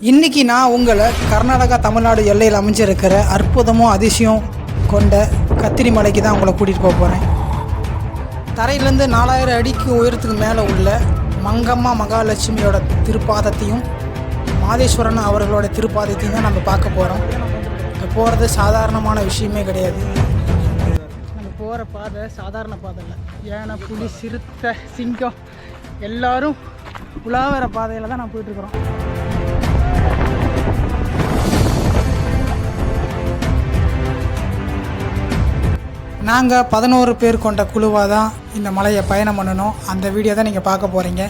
இன்றைக்கி நான் உங்களை கர்நாடகா தமிழ்நாடு எல்லையில் அமைஞ்சிருக்கிற அற்புதமும் அதிசயம் கொண்ட கத்திரி மலைக்கு தான் உங்களை கூட்டிகிட்டு போக போகிறேன். தரையிலேருந்து 4000 அடிக்கு உயரத்துக்கு மேலே உள்ள மங்கம்மா மகாலட்சுமியோட திருப்பாதத்தையும் மாதேஸ்வரன் அவர்களோட திருப்பாதத்தையும் தான் நம்ம பார்க்க போகிறோம். இங்கே போகிறது சாதாரணமான விஷயமே கிடையாது. நம்ம போகிற பாதை சாதாரண பாதை இல்லை. யானை, புலி, சிறுத்தை, சிங்கம் எல்லோரும் உலாவர பாதையில் தான் நான் போயிட்டுருக்குறோம். நாங்கள் 11 பேர் கொண்ட குழுவாக தான் இந்த மலையை பயணம் பண்ணணும். அந்த வீடியோ தான் நீங்கள் பார்க்க போகிறீங்க.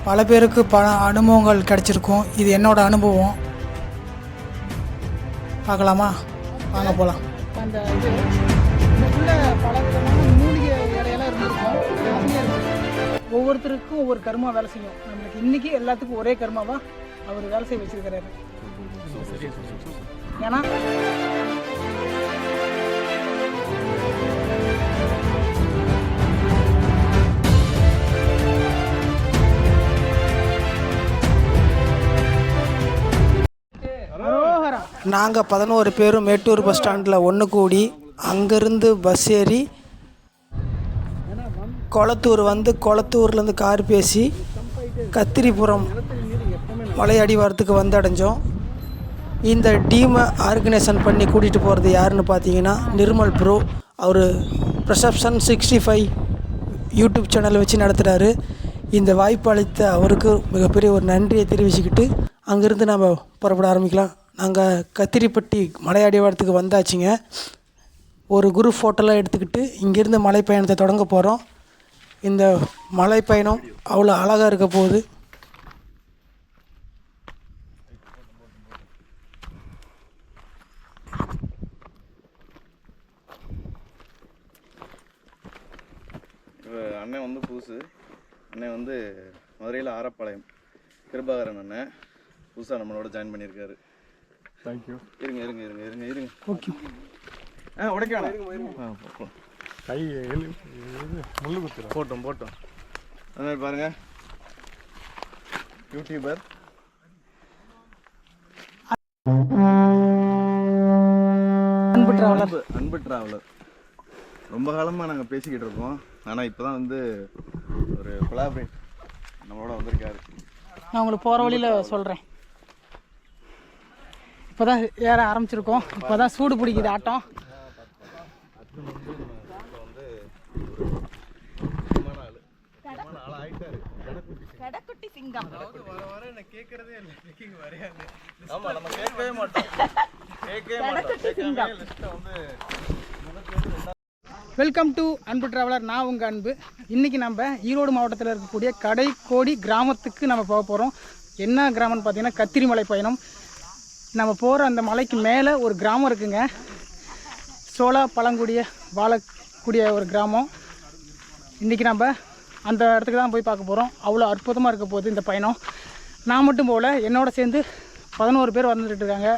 பல பேருக்கு அனுபவங்கள் கிடச்சிருக்கும். இது என்னோடய அனுபவம். பார்க்கலாமா? வாங்க போகலாம். அந்த இது பல விதமான மூலிகை வேலையெல்லாம் இருந்திருக்கும். ஒவ்வொருத்தருக்கும் ஒவ்வொரு கர்மா வேலை செய்யும். நம்மளுக்கு இன்றைக்கி எல்லாத்துக்கும் ஒரே கர்மாவாக அவர் வேலை செய்ய வச்சுருக்கிறாரு. ஏன்னா நாங்கள் 11 பேரும் மேட்டூர் பஸ் ஸ்டாண்டில் ஒன்று கூடி அங்கேருந்து பஸ் ஏறி கொளத்தூர் வந்து கொளத்தூர்லேருந்து கார் பேசி கத்திரிபுரம் மலை அடிவாரத்துக்கு வந்து அடைஞ்சோம். இந்த டீமை ஆர்கனைசேஷன் பண்ணி கூட்டிகிட்டு போகிறது யாருன்னு பார்த்தீங்கன்னா நிர்மல் ப்ரோ. அவர் ப்ரெசப்ஷன் 65 யூடியூப் சேனல் வச்சு நடத்துகிறாரு. இந்த வாய்ப்பு அளித்த அவருக்கு மிகப்பெரிய ஒரு நன்றியை தெரிவிச்சுக்கிட்டு அங்கேருந்து நம்ம புறப்பட ஆரம்பிக்கலாம். நாங்கள் கத்திரிப்பட்டி மலை அடிவாரத்துக்கு வந்தாச்சுங்க. ஒரு குரூப் ஃபோட்டோலாம் எடுத்துக்கிட்டு இங்கேருந்து மலை பயணத்தை தொடங்க போகிறோம். இந்த மலை பயணம் அவ்வளோ அழகாக இருக்க போகுது. அண்ணன் வந்து புதுசு. அண்ணன் வந்து மதுரையில் ஆரப்பாளையம் கிருபாகரன் அண்ணன் புதுசாக நம்மளோட ஜாயின் பண்ணியிருக்காரு. தேங்க்யூ. இருங்க இருங்க இருங்க இருங்க இருங்க ஓகே. உடைக்க வேணாம். கை முள்ளு குத்துறோம். போட்டோம் போட்டோம். அது மாதிரி பாருங்கள், யூடியூபர் அன்பு டிராவலர். ரொம்ப காலமாக நாங்கள் பேசிக்கிட்டு இருக்கோம். ஆனால் இப்போ தான் வந்து ஒரு கொலாபரேட் நம்மளோட வந்திருக்காரு. நான் உங்களுக்கு போகிற வழியில் சொல்கிறேன். இப்போ தான் ஏற ஆரம்பிச்சிருக்கோம். இப்போ தான் சூடு பிடிக்குது ஆட்டம். வெல்கம் டு அன்பு டிராவலர். நான் உங்கள் அன்பு. இன்றைக்கி நம்ம ஈரோடு மாவட்டத்தில் இருக்கக்கூடிய கடைக்கோடி கிராமத்துக்கு நம்ம போக போகிறோம். என்ன கிராமம்னு பார்த்தீங்கன்னா கத்திரிமலை பயணம். நம்ம போகிற அந்த மலைக்கு மேலே ஒரு கிராமம் இருக்குங்க. சோளா பழங்குடிய வாழக்கூடிய ஒரு கிராமம். இன்றைக்கி நம்ம அந்த இடத்துக்கு தான் போய் பார்க்க போகிறோம். அவ்வளோ அற்புதமாக இருக்க போகுது இந்த பயணம். நான் மட்டும் போகல, என்னோட சேர்ந்து 11 பேர் வந்துட்டு இருக்காங்க.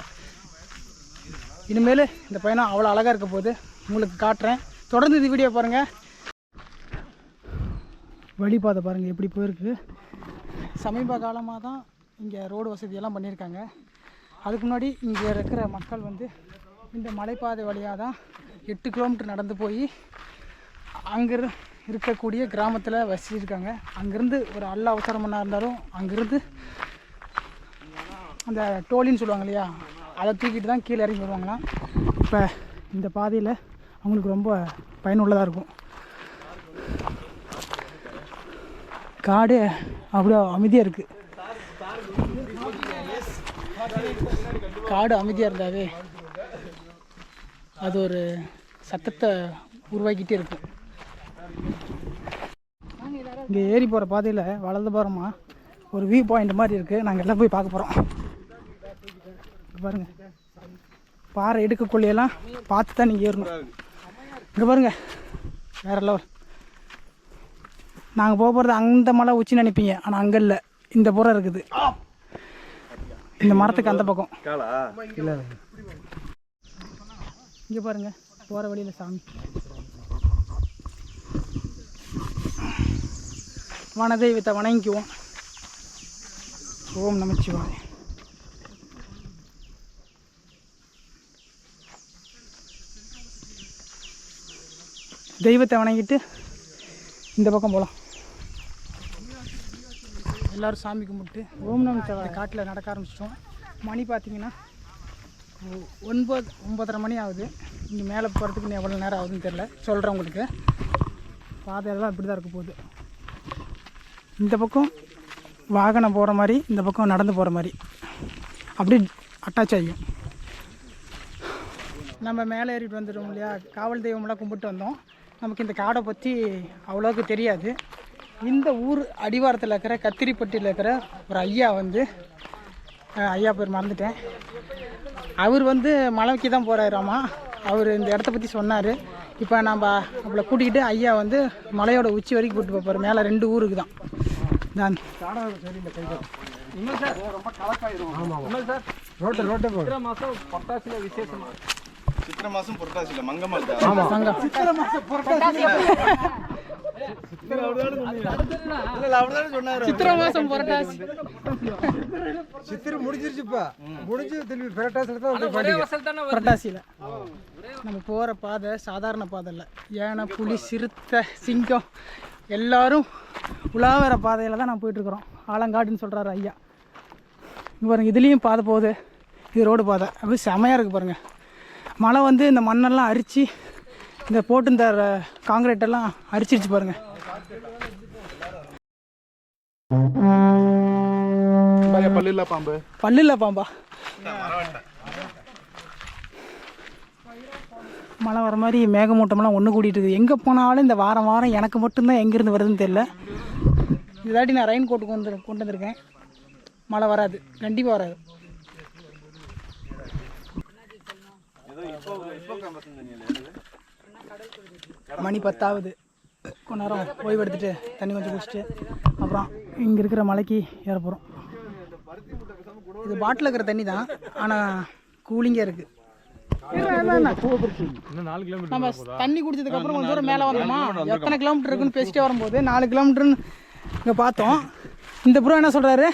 இனிமேல் இந்த பயணம் அவ்வளோ அழகாக இருக்க போகுது. உங்களுக்கு காட்டுறேன். தொடர்ந்து இந்த வீடியோ பாருங்கள். வழிபாதை பாருங்கள் எப்படி போயிருக்கு. சமீப காலமாக தான் இங்கே ரோடு வசதியெல்லாம் பண்ணியிருக்காங்க. அதுக்கு முன்னாடி இங்கே இருக்கிற மக்கள் வந்து இந்த மலைப்பாதை வழியாக தான் 8 கிலோமீட்டர் நடந்து போய் அங்கே இருக்கக்கூடிய கிராமத்தில் வசிச்சிருக்காங்க. அங்கேருந்து ஒரு அவசரம் பண்ணா இருந்தாலும் அங்கேருந்து அந்த டோலின்னு சொல்லுவாங்க இல்லையா, அதை தூக்கிட்டு தான் கீழே இறங்கி வருவாங்களாம். இப்போ இந்த பாதையில் அவங்களுக்கு ரொம்ப பயனுள்ளதாக இருக்கும். காடு அவ்வளோ அமைதியாக இருக்குது. காடு அமைதியாக இருந்தாவே அது ஒரு சத்தத்தை உருவாக்கிட்டே இருக்கும். இங்கே ஏறி போகிற பாதையில் வலது போகிறோமா ஒரு வியூ பாயிண்ட் மாதிரி இருக்குது. நாங்கள் எல்லாம் போய் பார்க்க போகிறோம். பாருங்கள், பாறை எடுக்கக்குள்ளையெல்லாம் பார்த்து தான் நீங்கள் ஏறணும். இங்கே பாருங்கள், வேறு லெவல். நாங்கள் போக போகிறது அந்த மலை உச்சின்னு நினைப்பீங்க, ஆனால் அங்கே இல்லை, இந்த புறம் இருக்குது. இந்த மரத்துக்கு அந்த பக்கம் இல்லை. இங்கே பாருங்கள், போகிற வழியில் சாமி. வனதெய்வத்தை வணங்கிக்குவோம். ஓம் நமச்சிவாய். தெய்வத்தை வணங்கிட்டு இந்த பக்கம் போகலாம். எல்லோரும் சாமி கும்பிட்டு ஓம் நம சிவாய காட்டில் நடக்க ஆரம்பிச்சிட்டோம். மணி பார்த்திங்கன்னா 9:30 மணி ஆகுது. இங்கே மேலே போகிறதுக்கு இன்னும் எவ்வளோ நேரம் ஆகுதுன்னு தெரில, சொல்கிறேன் உங்களுக்கு. பாதையெல்லாம் இப்படி தான் இருக்க போகுது. இந்த பக்கம் வாகனம் போகிற மாதிரி, இந்த பக்கம் நடந்து போகிற மாதிரி அப்படி அட்டாச் ஆகியும். நம்ம மேலே ஏறிட்டு வந்துடுவோம் இல்லையா, காவல் தெய்வமெல்லாம் கும்பிட்டு வந்தோம். நமக்கு இந்த காடை பற்றி அவ்வளோக்கு தெரியாது. இந்த ஊர் அடிவாரத்தில் இருக்கிற கத்திரிப்பட்டியில் இருக்கிற ஒரு ஐயா வந்து, ஐயா பேர் மறந்துட்டேன், அவர் வந்து மலைக்கு தான் போகிறாராமா. அவர் இந்த இடத்த பற்றி சொன்னார். இப்போ நம்ம அவளை கூட்டிக்கிட்டு ஐயா வந்து மலையோட உச்சி வரைக்கும் கூப்பிட்டு போப்பார். மேலே 2 ஊருக்கு தான். நான் சித்திரை மாதம் புரட்டாசியில் மங்கம்மா சித்திரை மாதம் புரட்டாசி சித்திரை முடிஞ்சிருச்சுப்பா, முடிஞ்சு திரும்பி புரட்டாசியில். நம்ம போகிற பாதை சாதாரண பாதை இல்லை. யானை, புலி, சிறுத்தை, சிங்கம் எல்லாரும் உலாவர பாதையில் தான் நான் போயிட்டுருக்குறோம். ஆலங்காடுன்னு சொல்கிறாரு ஐயா. இங்கே பாருங்கள், இதுலேயும் பாதை போகுது. இது ரோடு பாதை. அப்படி செமையாக இருக்குது பாருங்கள். மழை வந்து இந்த மண்ணெல்லாம் அரித்து இந்த போட்டு இந்த காங்கிரீட்டெல்லாம் அரிச்சிருச்சு பாருங்கள். பல்லுல பாம்பா. மழை வர மாதிரி மேகமூட்டமெல்லாம் ஒன்று கூட்டிகிட்டு இருக்குது. எங்கே போனாலும் இந்த வாரம் வாரம் எனக்கு மட்டும்தான் எங்கேருந்து வருதுன்னு தெரியல. இதாட்டி நான் ரெயின் கோட்டுக்கு கொண்டு வந்திருக்கேன். மழை வராது, கண்டிப்பாக வராது. மணி 10 ஆகுது. கொஞ்ச நேரம் ஓய்வு எடுத்துட்டு தண்ணி கொஞ்சம் குடிச்சிட்டு அப்புறம் இங்கே இருக்கிற மலைக்கு ஏற போகிறோம். இது பாட்டில் இருக்கிற தண்ணி தான், ஆனால் கூலிங்காக இருக்குது. நம்ம தண்ணி குடிச்சதுக்கு அப்புறம் கொஞ்சம் தூரம் மேலே வந்தோமா, எத்தனை கிலோமீட்டர் இருக்குன்னு பேசிட்டே வரும்போது 4 கிலோமீட்டர்னு இங்கே பார்த்தோம். இந்த ப்ரோ என்ன சொல்கிறாரு,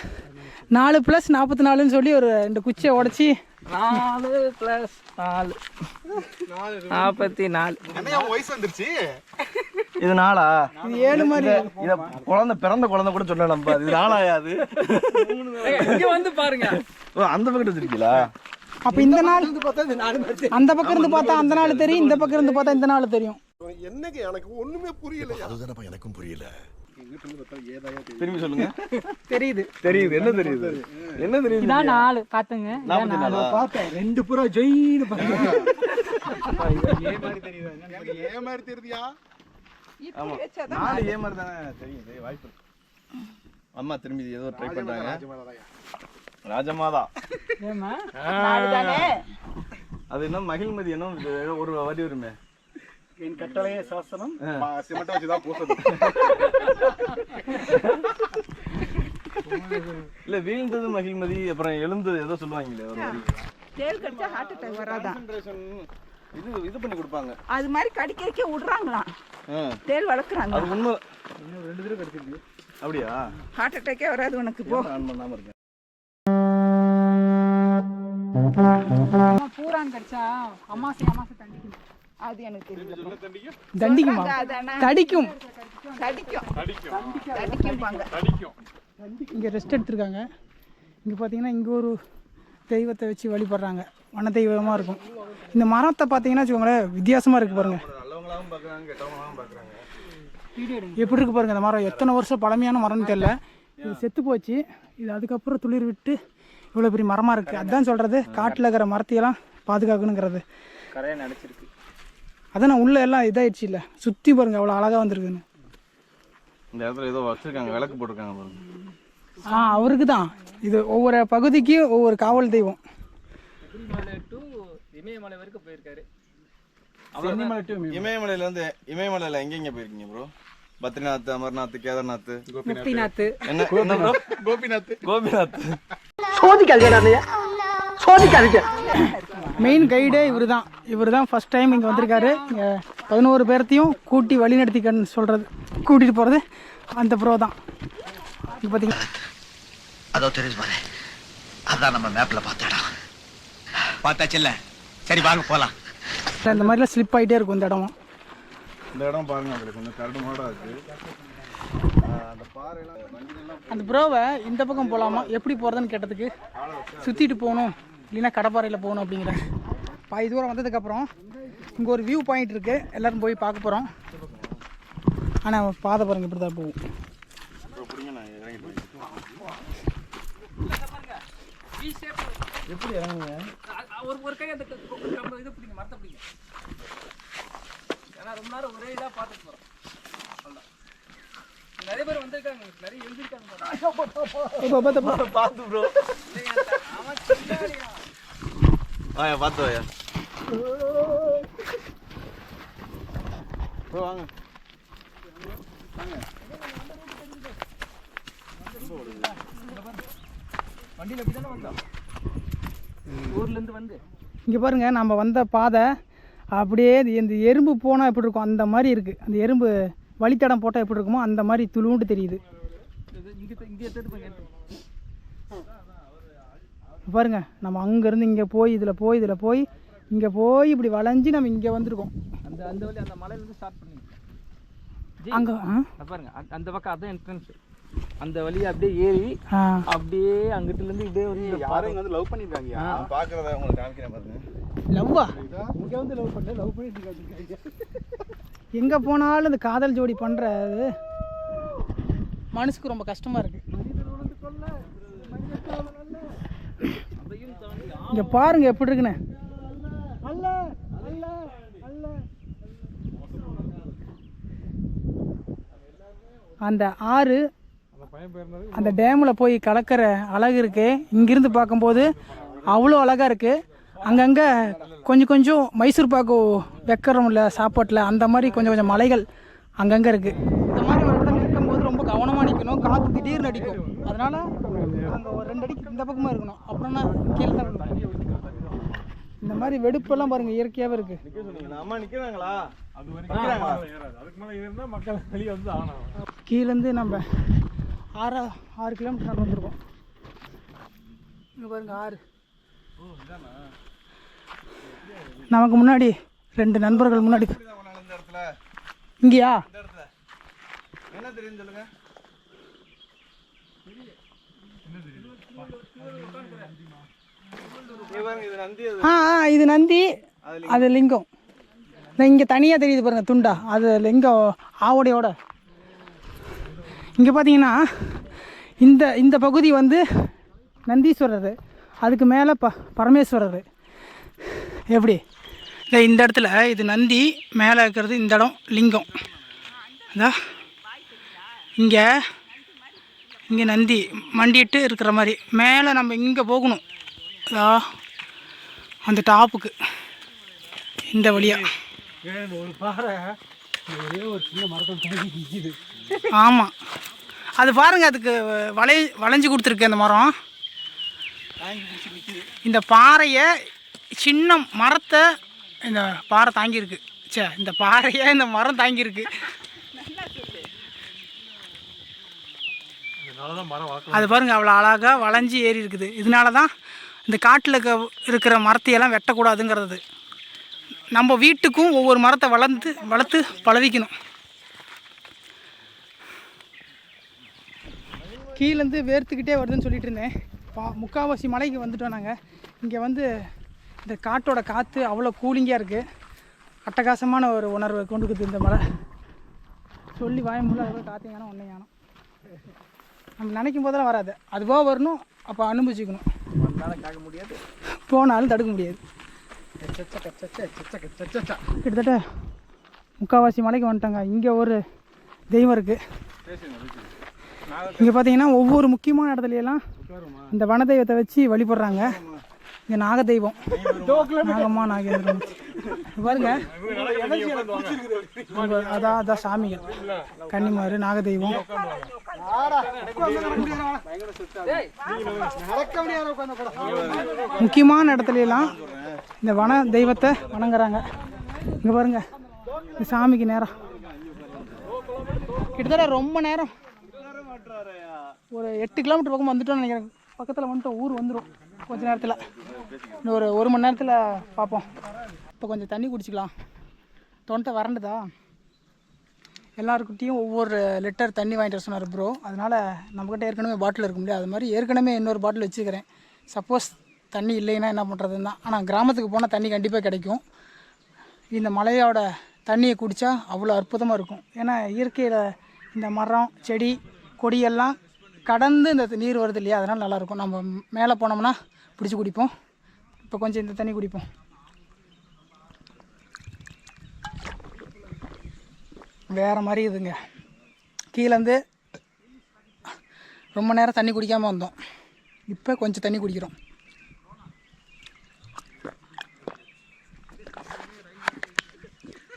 4 + 44ன்னு சொல்லி ஒரு 2 குச்சியை உடச்சி 4 + 4 44. வயசு வந்துருச்சு. இது நாளா? இது 7 மாதிரி. இத குழந்தை பிறந்த குழந்தை கூட சொல்லலாம். இது நாளாயாது. இங்க வந்து பாருங்க. அந்த பக்கத்து வச்சிருக்கீங்களா? அப்ப இந்த நாள் அந்த பக்கம் இருந்து பார்த்தா அந்த நாள் தெரியும், இந்த பக்கம் இருந்து பார்த்தா இந்த நாள் தெரியும். என்னங்க எனக்கு ஒண்ணுமே புரியல. அதுதானப்பா எனக்கும் புரியல. திரும்பி சொல்லுங்க. தெரியுது தெரியுது. என்ன தெரியுது? என்ன தெரியுது? இதான் 4 பாத்துங்க. பார்த்தேன் 2 புறா ஜெயின்னு பாருங்க. ஏ மாதிரி தெரியுதியா? ஆமா, 4 ஏ மாதிரி தானே தெரியுது. வாய்ப்பு. அம்மா திரும்பி ஏதோ ட்ரை பண்றாங்க. ராஜமாதா. ஏமா? அது என்ன மகிழ்மதி என்ன ஒரு வரி வருமே. என் கட்டளையே சாசனம். சிமெண்ட் வச்சு தான் பூசது. இல்ல வீழ்ந்தது மகிழ்மதி, அப்புறம் எழுந்தது ஏதோ சொல்லுவாங்களே ஒரு வரி. தேல் கடிச்சா ஹார்ட் அட்டாக் வராதான். இது பண்ணி கொடுப்பாங்க. அது மாதிரி கடிக்க விடுறாங்களாம். தேல் வளர்க்குறாங்க. அது உண்மை. 2 தடவை கடிச்சிருக்கு. அப்படியா? ஹார்ட் அட்டாக்கே வராது உனக்கு. போ. ஆன் பண்ணாம இருக்கேன். பூரான் கடிச்சா அமாசை தண்டிக்கும். அது எனக்கு தெரியல. தண்டிக்குமா? கடிக்கும். இங்கே ரெஸ்ட் எடுத்துருக்காங்க. இங்கே பார்த்தீங்கன்னா இங்கே ஒரு தெய்வத்தை வச்சு வழிபடுறாங்க. வன தெய்வமாக இருக்கும். இந்த மரத்தை பார்த்தீங்கன்னா வச்சுக்கோங்களேன், வித்தியாசமாக இருக்குது பாருங்கள். எப்படி இருக்குது பாருங்கள். இந்த மரம் எத்தனை வருஷம் பழமையான மரம்னு தெரியல. இது செத்து போச்சு. இது அதுக்கப்புறம் துளிர் விட்டு இவ்வளோ பெரிய மரமாக இருக்குது. அதுதான் சொல்கிறது, காட்டில் இருக்கிற மரத்தையெல்லாம் பாதுகாக்கணுங்கிறது. கரையை நடிச்சிருக்கு. அதான் உள்ள எல்லாம் இதாகிடுச்சு. இல்லை சுற்றி பாருங்கள் அவ்வளோ அழகாக வந்திருக்குன்னு. இந்த இடத்துல ஏதோ வச்சிருக்காங்க, விளக்கு போட்டிருக்காங்க பாருங்க. அவருக்கு தான் இது. ஒவ்வொரு பகுதிக்கும் ஒவ்வொரு காவல் தெய்வம். இமயமலை டு இமயமலை வரைக்கும் போயிருக்காரு. இமயமலையிலேருந்து இமயமலையில் எங்கெங்க போயிருக்கீங்க ப்ரோ? பத்ரிநாத், அமர்நாத், கேதார்நாத், முக்திநாத், கோபிநாத். மெயின் கைடே இவர் தான். ஃபர்ஸ்ட் டைம் இங்கே வந்திருக்காரு. இங்கே 11 பேர்த்தையும் கூட்டி வழி நடத்திக்கன்னு சொல்கிறது, கூட்டிகிட்டு போகிறது அந்த ப்ரோ தான். இப்போ பார்த்தீங்கன்னா அதோ தெரியுது பாரு, அதான் நம்ம மேப்ல பார்த்தடா. பார்த்தாச்சு இல்லை? சரி வாங்க போகலாம். இந்த மாதிரிலாம் ஸ்லிப் ஆகிட்டே இருக்கும் இந்த இடம். இந்த இடம் பாருங்க, அதில் கொஞ்சம் கரடு மாடாக இருக்குது. அந்த பாறையெல்லாம் வண்டியெல்லாம் அந்த ப்ரோவை இந்த பக்கம் போகலாமா, எப்படி போகிறதுன்னு கேட்டதுக்கு சுற்றிட்டு போகணும் இல்லைன்னா கடப்பாறையில் போகணும் அப்படிங்கிற. பாதி தூரம் வந்ததுக்கப்புறம் இங்கே ஒரு வியூ பாயிண்ட் இருக்குது, எல்லோரும் போய் பார்க்க போகிறோம். ஆனால் பாதை பாருங்கள் இப்படி தான் போகும். எப்படி இறங்குங்க? ஒரு கை அந்த இது பிடிங்க, மரத்தை பிடிங்க. ஏன்னா ரொம்ப நேரம் ஒரே இதாக பார்த்துட்டு போகிறோம். நிறைய பேர் வந்திருக்காங்க, நிறைய எழுதிருக்காங்க. பார்த்து ப்ரோ. வாயா பார்த்து வாயா. ப்ரோ வாங்க. வண்டியில் எப்படி தானே வந்தோம் ஊர்லேருந்து வந்து. இங்கே பாருங்கள், நம்ம வந்த பாதை அப்படியே இந்த எறும்பு போனால் எப்படி இருக்கும் அந்த மாதிரி இருக்குது. அந்த எறும்பு வழித்தடம் போட்டால் எப்படி இருக்குமோ அந்த மாதிரி துளுண்டு தெரியுது. இங்கே எடுத்துட்டு போய் பாருங்க, நம்ம அங்கேருந்து இங்கே போய் இதில் போய் இதில் போய் இங்கே போய் இப்படி வளைஞ்சி நம்ம இங்கே வந்திருக்கோம். அந்த அந்த வழி அந்த மலையிலேருந்து ஸ்டார்ட் பண்ணி அங்கே பாருங்க, அந்த பக்கம் அதான் என்ட்ரன்ஸ். அந்த வழியை அப்படியே ஏறி அப்படியே அங்கிட்டிலேருந்து இப்படியே வந்து யாரும் வந்து லவ் பண்ணியிருக்காங்க. பார்க்குறத உங்களுக்கு காமிக்கிறேன் பாருங்க. லவ்வா? இங்கே வந்து லவ் பண்ண லவ் பண்ணிட்டு எங்கே போனாலும் இந்த காதல் ஜோடி பண்ணுறது மனசுக்கு ரொம்ப கஷ்டமாக இருக்குது. இங்கே பாருங்க எப்படி இருக்குன்னு. அந்த ஆறு அந்த டேமில் போய் கலக்கிற அழகு இருக்கு. இங்கிருந்து பார்க்கும்போது அவ்வளோ அழகாக இருக்குது. அங்கங்கே கொஞ்சம் கொஞ்சம் மைசூர் பாக்கு வைக்கிறோம்ல சாப்பாட்டில், அந்த மாதிரி கொஞ்சம் கொஞ்சம் மலைகள் அங்கங்கே இருக்குது. இந்த மாதிரி ஒரு இடத்துல நிற்கும்போது ரொம்ப கவனமாக நிற்கணும். காற்று திடீர்னு அடிக்கும். அதனால் அங்கே ஒரு 2 அடிக்கு இந்த பக்கமாக இருக்கணும். அப்புறம்னா கீழே தான் இருக்கணும். இந்த மாதிரி வெடுப்பெல்லாம் பாருங்கள் இயற்கையாகவே இருக்குது. அம்மா நிற்கிறாங்களா? அதுக்கு மேலே ஏறினா மக்கள் வெளியே வந்து ஆகணும். கீழேருந்து நம்ம 6 கிலோமீட்டர் நடந்து வந்திருக்கோம். இங்கே பாருங்கள் ஆறு. நமக்கு முன்னாடி 2 நண்பர்கள் முன்னாடி. இங்கேயா? என்ன தெரியும் சொல்லுங்க. இது நந்தி, அது லிங்கம். இங்கே தனியாக தெரியுது பாருங்கள் துண்டா, அது லிங்கம் ஆவோடையோட. இங்கே பார்த்தீங்கன்னா இந்த பகுதி வந்து நந்தீஸ்வரர், அதுக்கு மேலே பரமேஸ்வரர். எப்படி இந்த இடத்துல இது நந்தி, மேலே இருக்கிறது இந்த இடம் லிங்கம். அதான் இங்கே நந்தி மண்டிட்டு இருக்கிற மாதிரி. மேலே நம்ம இங்கே போகணும், அந்த டாப்புக்கு இந்த வழியாக. ஒரு பாறை ஒரே ஒரு சின்ன மரத்தை நிற்கிது. ஆமாம், அது பாருங்கள், அதுக்கு வளைஞ்சு கொடுத்துருக்கு அந்த மரம். இந்த பாறையை சின்ன மரத்தை இந்த பாறை தாங்கியிருக்கு. இந்த பாறையை இந்த மரம் தாங்கியிருக்கு. அது பாருங்கள், அவ்வளோ அழகாக வளைஞ்சி ஏறி இருக்குது. இதனால தான் இந்த காட்டில் இருக்கிற மரத்தையெல்லாம் வெட்டக்கூடாதுங்கிறது. நம்ம வீட்டுக்கும் ஒவ்வொரு மரத்தை வளர்த்து பழவிக்கணும். கீழேருந்து வேர்த்துக்கிட்டே வருதுன்னு சொல்லிட்டு இருந்தேன். முக்கால்வாசி மலைக்கு வந்துட்டோம் நாங்கள். இங்கே வந்து இந்த காட்டோட காற்று அவ்வளோ கூலிங்காக இருக்குது. அட்டகாசமான ஒரு உணர்வை கொண்டுக்குது இந்த மலை. சொல்லி வாயமுள்ள அவ்வளோ காற்றீங்கன்னா ஒன்றையானோம். நம்ம நினைக்கும் போதெல்லாம் வராது, அதுவாக வரணும். அப்போ அனுபவிச்சுக்கணும். கேட்க முடியாது, போனாலும் தடுக்க முடியாது. கிட்டத்தட்ட முக்கால்வாசி மலைக்கு வந்துட்டாங்க. இங்கே ஒரு தெய்வம் இருக்குது. இங்கே பார்த்தீங்கன்னா ஒவ்வொரு முக்கியமான இடத்துலையெல்லாம் இந்த வன தெய்வத்தை வச்சு வழிபடுறாங்க. இங்கே நாக தெய்வம், நாகம்மா நாகேந்திரன் பாருங்க. அதான் சாமிகள், கன்னிமாரு, நாக தெய்வம். முக்கியமான இடத்துலையெல்லாம் இந்த வன தெய்வத்தை வணங்குறாங்க. இங்கே பாருங்க, இந்த சாமிக்கு நேரம் கிட்டத்தட்ட ரொம்ப நேரம், ஒரு 8 கிலோமீட்டர் பக்கம் வந்துட்டோம்னு நினைக்கிறேன். பக்கத்தில் வந்துட்டோம், ஊர் வந்துடும் கொஞ்ச நேரத்தில். இன்னும் ஒரு 1 மணி நேரத்தில் பார்ப்போம். இப்போ கொஞ்சம் தண்ணி குடிச்சிக்கலாம். தொண்டை வறண்டுதா? எல்லாருக்கிட்டையும் ஒவ்வொரு லிட்டர் தண்ணி வாங்கிட்டு வர சொன்னார் ப்ரோ. அதனால் நம்மக்கிட்ட ஏற்கனவே பாட்டில் இருக்க முடியாது. அது மாதிரி ஏற்கனவே இன்னொரு பாட்டில் வச்சுக்கிறேன். சப்போஸ் தண்ணி இல்லைன்னா என்ன பண்ணுறதுன்னு தான். ஆனால் கிராமத்துக்கு போனால் தண்ணி கண்டிப்பாக கிடைக்கும். இந்த மலையோட தண்ணியை குடித்தா அவ்வளோ அற்புதமாக இருக்கும். ஏன்னா இயற்கையில் இந்த மரம் செடி கொடியெல்லாம் கடந்து இந்த நீர் வருது இல்லையா, அதனால் நல்லாயிருக்கும். நம்ம மேலே போனோம்னா பிடிச்சி குடிப்போம். இப்போ கொஞ்சம் இந்த தண்ணி குடிப்போம். வேறு மாதிரி இதுங்க. கீழேருந்து ரொம்ப நேரம் தண்ணி குடிக்காமல் வந்தோம். இப்போ கொஞ்சம் தண்ணி குடிக்கிறோம்.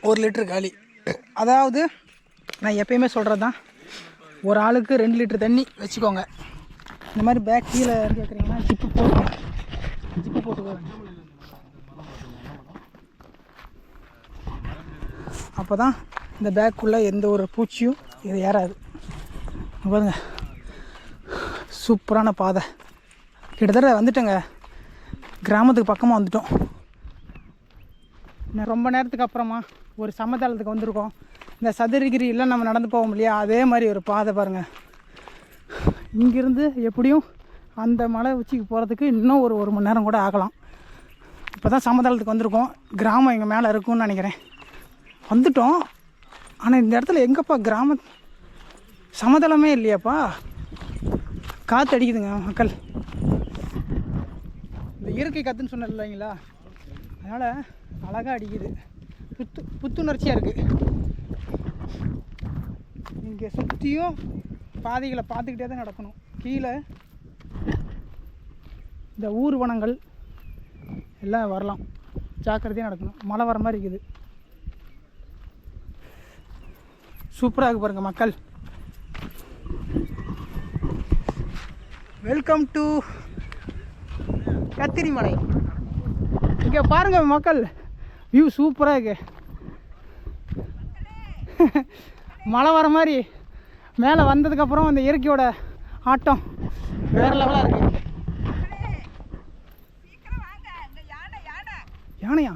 ஒரு லிட்டரு காலி. அதாவது நான் எப்பயுமே சொல்கிறது தான், ஒரு ஆளுக்கு 2 லிட்டர் தண்ணி வச்சுக்கோங்க. இந்த மாதிரி பேக் கீழே கேட்குறீங்கன்னா ஜிப்பு போட்டுக்கோங்க. அப்போ தான் இந்த பேக்குள்ளே எந்த ஒரு பூச்சியும் இது ஏறாது. பாருங்க, சூப்பரான பாதை. கிட்டத்தட்ட வந்துட்டோங்க, கிராமத்துக்கு பக்கமாக வந்துட்டோம். ரொம்ப நேரத்துக்கு அப்புறமா ஒரு சமதளத்துக்கு வந்திருக்கோம். இந்த சதுரகிரியில் நம்ம நடந்து போவோம் இல்லையா, அதே மாதிரி ஒரு பாதை பாருங்கள். இங்கேருந்து எப்படியும் அந்த மலை உச்சிக்கு போகிறதுக்கு இன்னும் ஒரு 1 மணி நேரம் கூட ஆகலாம். இப்போ தான் சமதளத்துக்கு வந்திருக்கோம். கிராமம் எங்கள் மேலே இருக்கும்னு நினைக்கிறேன். வந்துட்டோம். ஆனால் இந்த இடத்துல எங்கப்பா சமதளமே இல்லையாப்பா. காற்று அடிக்குதுங்க மக்கள். இந்த இயற்கை காற்றுன்னு சொன்ன இல்லைங்களா, அதனால் அழகாக அடிக்குது. புத்துணர்ச்சியாக இருக்குது. இங்கே சுற்றியும் பாதைகளை பார்த்துக்கிட்டே தான் நடக்கணும். கீழே இந்த ஊர்வனங்கள் எல்லாம் வரலாம், ஜாக்கிரதையாக நடக்கணும். மழை வர மாதிரி இருக்குது. சூப்பராக இருக்கு பாருங்கள் மக்கள். Welcome to Kathirimalai. இங்கே பாருங்கள் மக்கள், வியூ சூப்பராக இருக்கு. மழை வர மாதிரி மேலே வந்ததுக்கப்புறம் அந்த இயற்கையோட ஆட்டம் வேறு லெவலாக இருக்குது. யானையா?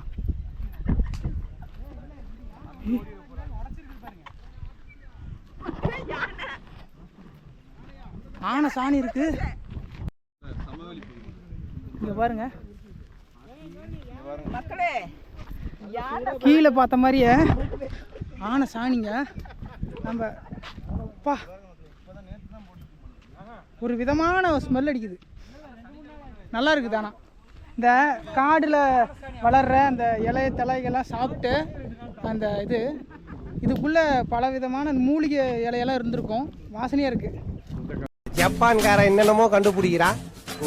ஆனை சாணி இருக்கு. இங்க பாருங்க கீழே பார்த்த மாதிரியே ஆனை சாணிங்க. நம்ம அப்பா ஒரு விதமான ஸ்மெல் அடிக்குது, நல்லா இருக்குது. ஆனால் இந்த காடில் வளர்கிற அந்த இலை தலைகள்லாம் சாப்பிட்டு அந்த இதுக்குள்ளே பல விதமான மூலிகை இலையெல்லாம் இருந்திருக்கும், வாசனையாக இருக்குது. ஜப்பான்காரன் என்னென்னமோ கண்டுபிடிக்கிறான்,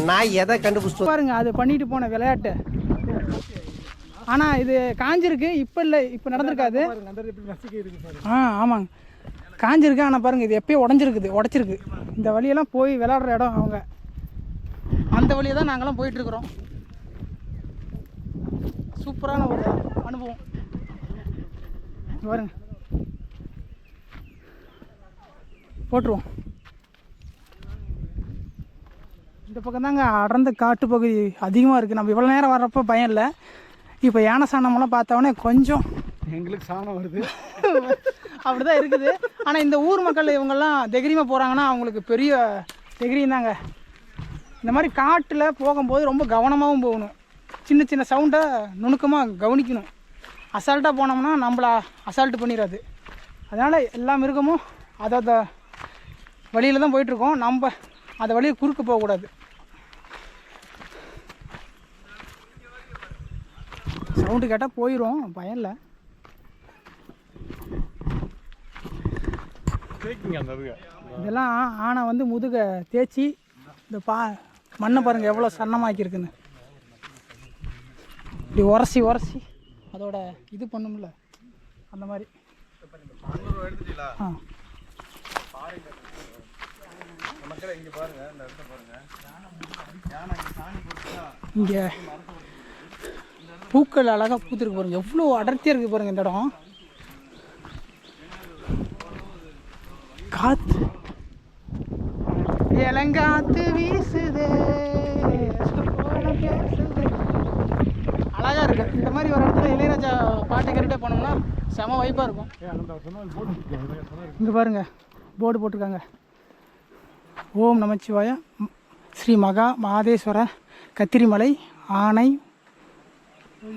நான் எதை கண்டுபிடிச்சு பாருங்க. அது பண்ணிட்டு போன விளையாட்டு. ஆனால் இது காஞ்சிருக்கு, இப்போ இல்லை, இப்போ நடந்திருக்காது. ஆமாங்க, காஞ்சிருக்கு. ஆனால் பாருங்கள், இது எப்போயும் உடச்சிருக்கு. இந்த வழியெல்லாம் போய் விளையாடுற இடம் அவங்க, அந்த வழியை தான் நாங்களாம் போயிட்டுருக்குறோம். சூப்பரான ஒரு அனுபவம் பாருங்க. போட்டுருவோம். இந்த பக்கம் தாங்க அடர்ந்த காட்டு பகுதி அதிகமாக இருக்குது. நம்ம இவ்வளோ நேரம் வர்றப்போ பயம் இல்லை. இப்போ யானை சாணமெல்லாம் பார்த்தோன்னே கொஞ்சம் எங்களுக்கு சாணம் வருது. அப்படி தான் இருக்குது. ஆனால் இந்த ஊர் மக்கள் இவங்கெல்லாம் தைரியமாக போகிறாங்கன்னா அவங்களுக்கு பெரிய தைரியம் தாங்க. இந்த மாதிரி காட்டில் போகும்போது ரொம்ப கவனமாகவும் போகணும். சின்ன சின்ன சவுண்டை நுணுக்கமாக கவனிக்கணும். அசால்ட்டாக போனோம்னா நம்மளை அசால்ட்டு பண்ணிடாது. அதனால் எல்லா மிருகமும் அதை வழியில் தான் போயிட்டுருக்கோம். நம்ம அந்த வழியை குறுக்க போகக்கூடாது. சவுண்டு கேட்டால் போயிடும், பயம் இல்லை. இதெல்லாம் ஆனை முதுகை தேய்ச்சி இந்த மண்ணை பாருங்கள் எவ்வளோ சன்னமாக்கியிருக்குன்னு. இப்படி உரசி அதோட இது பண்ணும்ல, அந்த மாதிரி. இங்கே பூக்கள் அழகாக பூத்துருக்கு பாருங்க, எவ்வளோ அடர்த்தியாக இருக்குது பாருங்க இந்த இடம். காத்து இளங்காத்து வீசுதே, அழகா இருக்கு. இந்த மாதிரி ஒரு இடத்துல இளையராஜா பாட்டை கேட்டுகிட்டே போனோம்னா செம வைப்பாக இருக்கும். இங்கே பாருங்க போர்டு போட்டிருக்காங்க. ஓம் நமச்சிவாய ஸ்ரீ மகா மாதேஸ்வர கத்திரிமலை ஆனை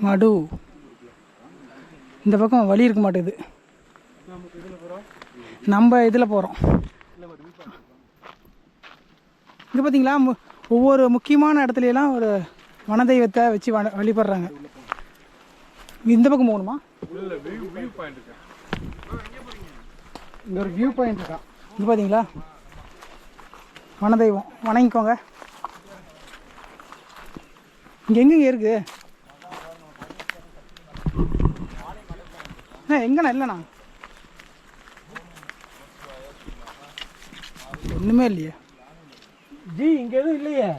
மடு. இந்த பக்கம் வழி இருக்க மாட்டேங்குது, நம்ம இதில் போகிறோம். இங்கே பார்த்தீங்களா ஒவ்வொரு முக்கியமான இடத்துலையெல்லாம் ஒரு வனதெய்வத்தை வச்சு வழிபடுறாங்க. இந்த பக்கம் போகணுமா? இங்கே ஒரு வியூ பாயிண்ட் இருக்கா. இங்கே பார்த்தீங்களா வனதெய்வம், வணங்கிக்கோங்க. இங்கே எங்கெங்கே இருக்குது? எங்கண்ணா? இல்லைண்ணா ஒன்றுமே இல்லையே ஜி. இங்கே எதுவும் இல்லையே,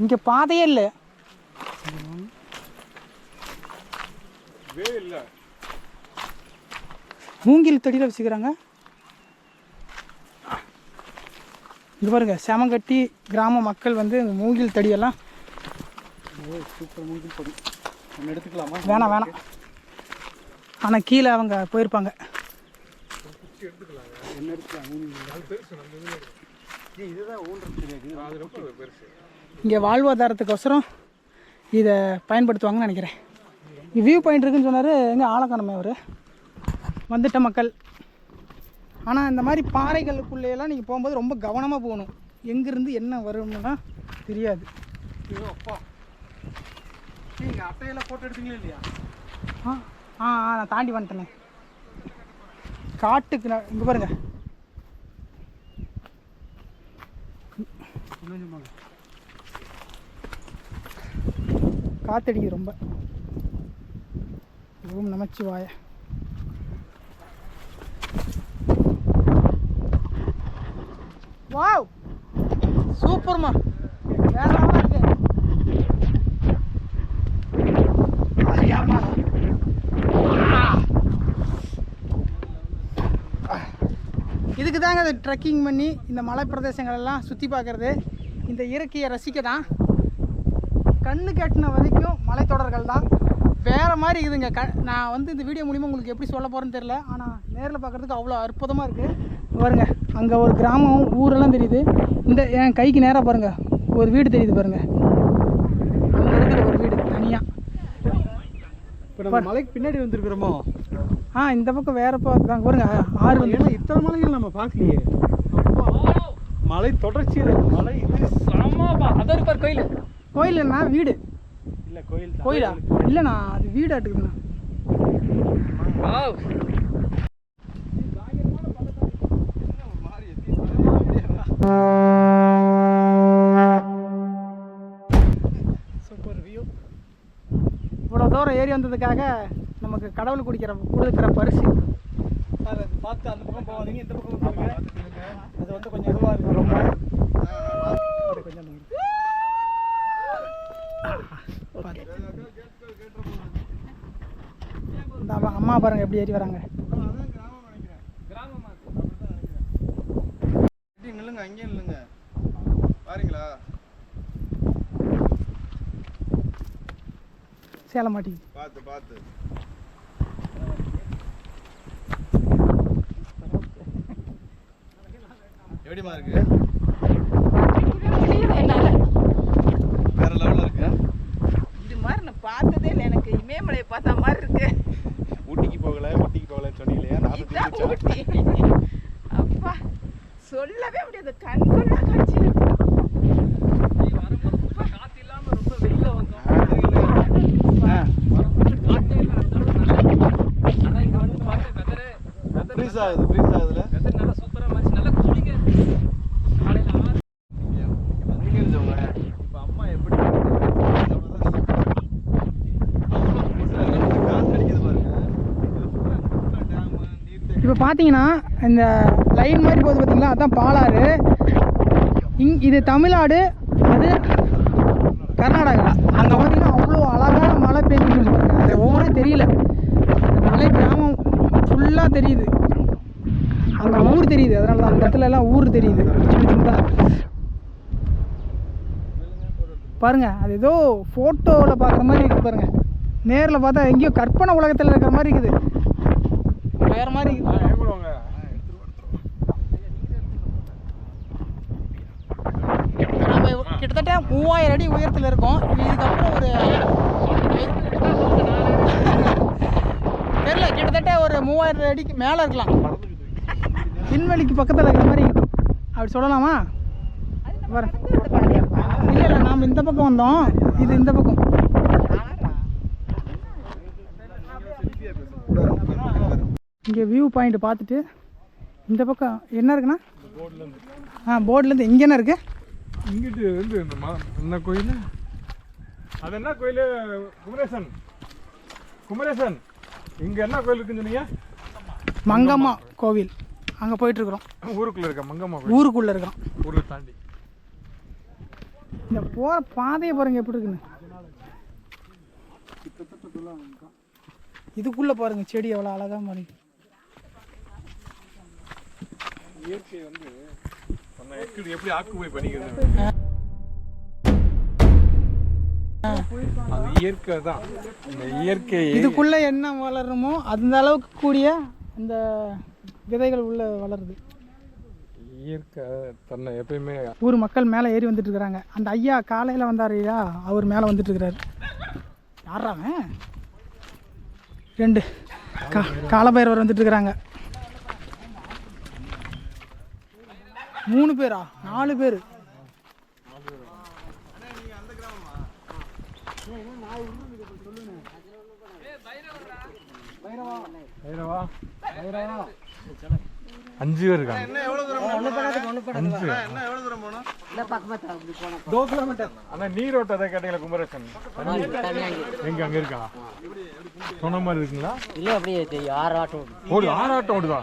இங்கே பாதையே இல்லை. மூங்கில் தடியில் வச்சுக்கிறாங்க. இங்கே பாருங்க செமங்கட்டி கிராம மக்கள் வந்து மூங்கில் தடியெல்லாம். சூப்பர் மூங்கில் படி ஒன்று எடுத்துக்கலாமா? வேணாம் வேணாம், ஆனால் கீழே அவங்க போயிருப்பாங்க. என்ன எடுத்துக்கலாம்? இதுதான் ஊன்றது தெரியாது. இங்கே வாழ்வாதாரத்துக்கோசரம் இதை பயன்படுத்துவாங்கன்னு நினைக்கிறேன். வியூ பாயிண்ட் இருக்குன்னு சொன்னார். எங்கே ஆளக்கானமே அவர் வந்துட்ட மக்கள். ஆனால் இந்த மாதிரி பாறைகளுக்குள்ளேயெல்லாம் நீங்கள் போகும்போது ரொம்ப கவனமாக போகணும். எங்கேருந்து என்ன வரும்னுனா தெரியாது. அப்பா நீங்கள் அட்டையெல்லாம் ஃபோட்டோ எடுத்தீங்களா இல்லையா? நான் தாண்டி வந்துட்டேனே காட்டுக்கு. இங்கே பாருங்க காத்தடிக்குது ரொம்ப. ஓம் நமச்சிவாய. வாவ் சூப்பர்மா, வேற லெவலா இருக்கு. இதுக்கு தாங்க அது ட்ரெக்கிங் பண்ணி இந்த மலை பிரதேசங்களெல்லாம் சுற்றி பார்க்குறது. இந்த இயற்கையை ரசிக்க தான். கண்ணு கட்டின வரைக்கும் மலைத்தொடர்கள் தான் வேறு மாதிரி இருக்குதுங்க. நான் வந்து இந்த வீடியோ மூலிமா உங்களுக்கு எப்படி சொல்ல போகிறேன்னு தெரில, ஆனால் நேரில் பார்க்குறதுக்கு அவ்வளோ அற்புதமாக இருக்குது. பாருங்க அங்கே ஒரு கிராமம் ஊரெல்லாம் தெரியுது. இந்த என் கைக்கு நேராக பாருங்கள் ஒரு வீடு தெரியுது பாருங்கள். அங்கே இருக்கிற ஒரு வீடு தனியாக. இப்போ நம்ம மலைக்கு பின்னாடி வந்துருக்குறோமோ? இந்த பக்கம் வேறு பார்த்தாங்க பாருங்க ஆறு வந்து. ஏன்னா இத்தனை மலைகள் நம்ம பார்க்கலையே. மலை தொடர்ச்சி மலை இது ஆமாப்பா. அதான் இருப்பார் கோயில். கோயில்ண்ணா வீடு இல்லை, கோயில் கோயிலா? இல்லைண்ணா அது வீடு ஆட்டுக்குதுண்ணா. Super view. இவ்வளோ தூரம் ஏறி வந்ததுக்காக நமக்கு கடவுள் கொடுக்குற பரிசு. அதை பார்த்து அந்த பக்கம் போகாதீங்க, இந்த பக்கம் போங்க. அது வந்து கொஞ்சம் இதுவாக இருக்கும் ரொம்ப. அது கொஞ்சம் இந்த அம்மா பாருங்க எப்படி ஏறி வராங்க. நில்லுங்க, அங்கேயே நில்லுங்க. பாருங்களா சேலம் மாட்டி பார்த்து பார்த்து. எப்படிமா இருக்கு? வேற லெவலில் இருக்கு. இது மாதிரி நான் பார்த்ததே இல்லை. எனக்கு இமயமலையை பார்த்த மாதிரி இருக்கு. ஊட்டிக்கு போகலன்னு சொன்னீங்களே, இதான் ஊட்டி. அப்பா சொல்லவே முடியாது, கண்கொள்ளா காட்சியில் இருக்கு. காற்று இல்லாமல் ரொம்ப வெளியில் வந்தோம். ஆனால் இங்கே வந்து பார்த்து ஃப்ரீஸ் ஆகுதுல. வெதர் நல்லா சூப்பராக மாதிரி நல்லா கூலிங்க காலையில் 6 இப்போ அம்மா எப்படி இப்போ பார்த்தீங்கன்னா இந்த லைன் மாதிரி போகுது பார்த்தீங்களா, அதுதான் பாலாறு. இது தமிழ்நாடு, அது கர்நாடகா. அங்கே பார்த்தீங்கன்னா அவ்வளோ அழகான மழை பெய்ஞ்சிட்டு பாருங்க. அந்த ஒவ்வொரு தெரியல, அந்த மலை கிராமம் ஃபுல்லாக தெரியுது. அங்கே ஊர் தெரியுது, அதனால தான் அந்த இடத்துல எல்லாம் ஊர் தெரியுது. பாருங்க அது ஏதோ ஃபோட்டோவில் பார்க்குற மாதிரி இருக்கு பாருங்க. நேரில் பார்த்தா எங்கேயோ கற்பனை உலகத்தில் இருக்கிற மாதிரி இருக்குது, வேறு மாதிரி இருக்குது. நம்ம கிட்டத்தட்ட 3000 அடி உயரத்தில் இருக்கோம். இதுக்கப்புறம் ஒரு தெரியல, கிட்டத்தட்ட ஒரு 3000 அடிக்கு மேலே இருக்கலாம். விண்வெளிக்கு பக்கத்தில் இருக்கிற மாதிரி அப்படி சொல்லலாமா? இல்லை இல்லை, நாம் இந்த பக்கம் வந்தோம், இது இந்த பக்கம். இங்கே வியூ பாயிண்ட் பார்த்துட்டு இந்த பக்கம் என்ன இருக்குண்ணா? போர்ட்லேருந்து இங்கே என்ன இருக்குது? இங்கிட்டு வந்து என்ன கோயில்? அது என்ன கோயில்? குமரேசன். இங்கே என்ன கோயில் இருக்குன்னு சொன்னீங்க? மங்கம்மா கோவில். அங்கே போயிட்டுருக்குறோம். ஊருக்குள்ளே இருக்கா மங்கம்மா கோயில்? ஊருக்குள்ளே இருக்கிறோம். ஊரை தாண்டி இந்த போகிற பாதையை பாருங்கள் எப்படி இருக்குன்னு. இதுக்குள்ளே பாருங்கள் செடி எவ்வளோ அழகாக மாறி. இயற்கை வந்து எப்படி ஆக்குபை பண்ணிக்கிறது, அது இயற்கை தான். இந்த இயற்கை இதுக்குள்ளே என்ன வளருமோ அந்த அளவுக்கு கூடிய அந்த விதைகள் உள்ள வளருது. இயற்கை தன்னை எப்பயுமே. ஊர் மக்கள் மேலே ஏறி வந்துட்டு இருக்கிறாங்க. அந்த ஐயா காலையில் வந்தார் ஐயா, அவர் மேலே வந்துட்டு இருக்கிறாரு. யாராமே 2 காலபைரவர் வந்துட்டு இருக்கிறாங்க. 3 பேரா 4 பேர்? பைரவா 5 பேர் இருக்காங்க. என்ன எவ்வளவு தூரம் போகணும்? 2 கிலோமீட்டர். ஆனால் நீரோட்டம் அதை கேட்டீங்களா? குமரேசன் எங்க அங்கே இருக்கா? சொன்ன மாதிரி இருக்குங்களா? இல்லை, அப்படியே 6 ஆட்டம் ஓடு. 6 ஆட்டம் ஓடுதா?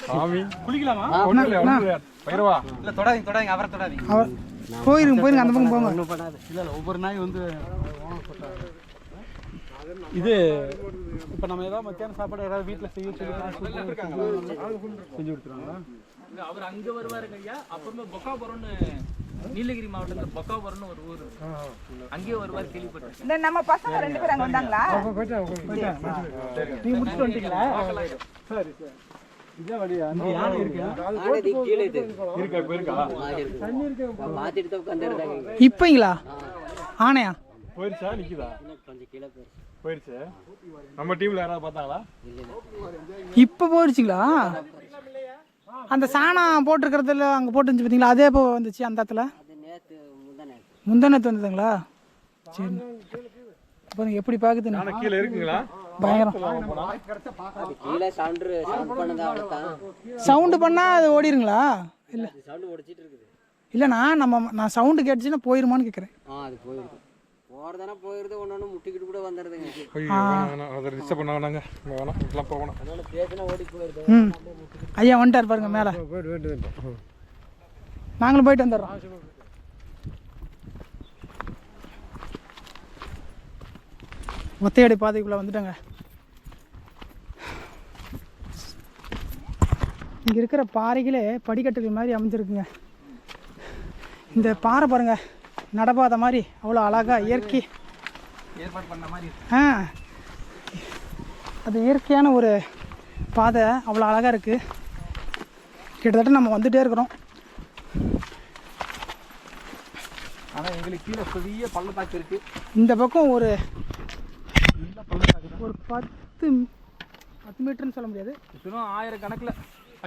சாமி குளிக்கலாமா? பைரவா இல்லை, தொடாதீங்க அவரை தொடாதீங்க. அவர் போயிருங்க அந்த பக்கம் போங்க. இல்லை ஒவ்வொரு நாய் வந்து இது இப்போ நம்ம ஏதாவது மத்தியானம் சாப்பாடு ஏதாவது வீட்டில் செய்ய சொல்லி செஞ்சு கொடுத்துருவாங்களா? அவர் அங்கே வருவாருங்க ஐயா. அப்புறமா பொக்காபுரம்னு நீலகிரி மாவட்டத்தில் பொக்காபுரம்னு ஒரு ஊர், அங்கேயே வருவார் கேள்விப்பட்டிருக்கேன். இந்த நம்ம பசங்க 2 பேர் அங்கே வந்தாங்களா? நீங்கள் முடிச்சுட்டு வந்துட்டீங்களா? சரி சரி. இதான் வழி. அங்கே யானை இருக்கு? கீழே இருக்கா? இப்போ இருக்கா? மாற்றிட்டு தான் உட்காந்துருந்தாங்க. இப்போங்களா? ஆனையா போயிருச்சா? நிற்குதா? கொஞ்சம் கீழே போயிருச்சு. நம்ம டீமில் யாராவது பார்த்தாங்களா? இப்போ போயிடுச்சிங்களா? அந்த சாணம் போட்டிருக்கிறதுல அங்கே போட்டுருந்துச்சு பார்த்தீங்களா? அதே இப்போ வந்துச்சு அந்த இடத்துல? முந்தானத்து வந்ததுங்களா? சரி, இப்போ எப்படி பார்க்குதுண்ணா? கீழே இருக்குங்களா? பயங்கரம். கீழே சவுண்டு பண்ணால் அது ஓடிடுங்களா? இல்லை சவுண்டு ஓடிச்சிட்டு இருக்குது. இல்லைண்ணா, நான் சவுண்டு கேட்டுச்சுன்னா போயிருமான்னு கேட்குறேன். அது போயிடுது. போகிறதானே போயிடுது. ஒன்று முட்டிக்கிட்டு கூட வந்துடுதுங்க. அதை டிஸ்டர்ப் பண்ண வேணாங்க. வேணாம், இதெல்லாம் போகணும். அதனால பேசினா ஓடி போயிடுது. ஐயா வந்துட்டார் பாருங்க மேலே. நாங்களும் போயிட்டு வந்துடுறோம். ஒத்தையடி பாதைக்குள்ளே வந்துட்டோங்க. இங்கே இருக்கிற பாறைகளே படிக்கட்டுகள் மாதிரி அமைஞ்சிருக்குங்க. இந்த பாறை பாருங்க, நடப்பாதை மாதிரி அவ்வளோ அழகாக இயற்கை ஏற்பாடு பண்ண மாதிரி. அது இயற்கையான ஒரு பாதை, அவ்வளோ அழகாக இருக்குது. கிட்டத்தட்ட நம்ம வந்துகிட்டே இருக்கிறோம். ஆனால் எங்களுக்கு கீழே பெரிய பள்ளத்தாக்கு இருக்குது. இந்த பக்கம் ஒரு 10 மீட்டர்னு சொல்ல முடியாது, இன்னும் 1000 கணக்கில்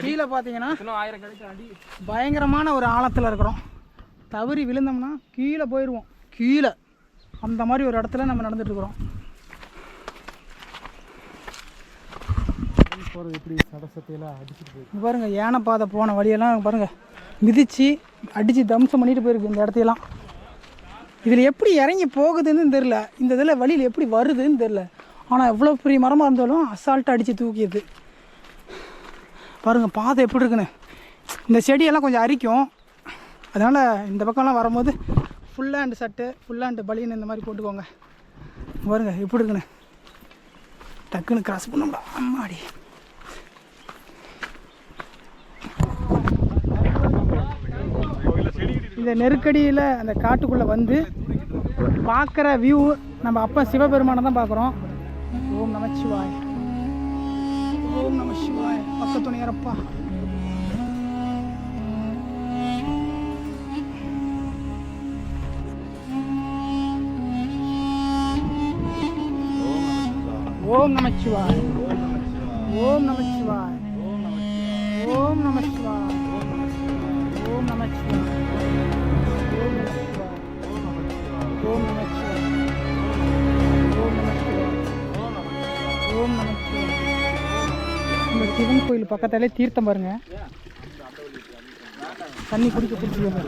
கீழே பார்த்தீங்கன்னா இன்னும் 1000 கணக்கில் அடி. பயங்கரமான ஒரு ஆழத்தில் இருக்கிறோம். தவறி விழுந்தோம்னா கீழே போயிடுவோம். கீழே அந்த மாதிரி ஒரு இடத்துல நம்ம நடந்துட்டுருக்குறோம். எப்படி சடசத்தையெல்லாம் அடிச்சுட்டு போயிருக்கு பாருங்க, யானை பாதை போன வழியெல்லாம் பாருங்க மிதித்து அடித்து தம்சம் பண்ணிட்டு போயிருக்கு இந்த இடத்தையெல்லாம். இதில் எப்படி இறங்கி போகுதுன்னு தெரில, இந்த இதில் வழியில் எப்படி வருதுன்னு தெரில. ஆனால் எவ்வளோ பெரிய மரமாக இருந்தாலும் அசால்ட்டாக அடித்து தூக்கிடுது. பாருங்கள் பாதை எப்படி இருக்குன்னு. இந்த செடியெல்லாம் கொஞ்சம் அரிக்கும், அதனால் இந்த பக்கம்லாம் வரும்போது ஃபுல் ஹேண்டு சட்டு, ஃபுல் ஹேண்டு பலின்னு இந்த மாதிரி போட்டுக்கோங்க. பாருங்க எப்படி இருக்குன்னு. டக்குன்னு கிராஸ் பண்ணோம்டா அம்மாடி. இந்த நெருக்கடியில் அந்த காட்டுக்குள்ளே வந்து பார்க்குற வியூ நம்ம அப்பா சிவபெருமானை தான் பார்க்குறோம். ஓம் நமச்சிவாய், ஓம் நமச்சிவாய். பக்கத்துணையரப்பா. ஓம் நமச்சிவாய், ஓம் நமச்சிவாய், ஓம் நமச்சிவாய், ஓம் நமச்சிவாய், ஓம் நமச்சிவாய், ஓம் நமச்சிவாய், ஓம் நமச்சிவாய், ஓம் நமச்சிவாய். இந்த சிவன் கோயில் பக்கத்தாலே தீர்த்தம் பாருங்க. தண்ணி குடிக்க குடிச்சுக்கோங்க.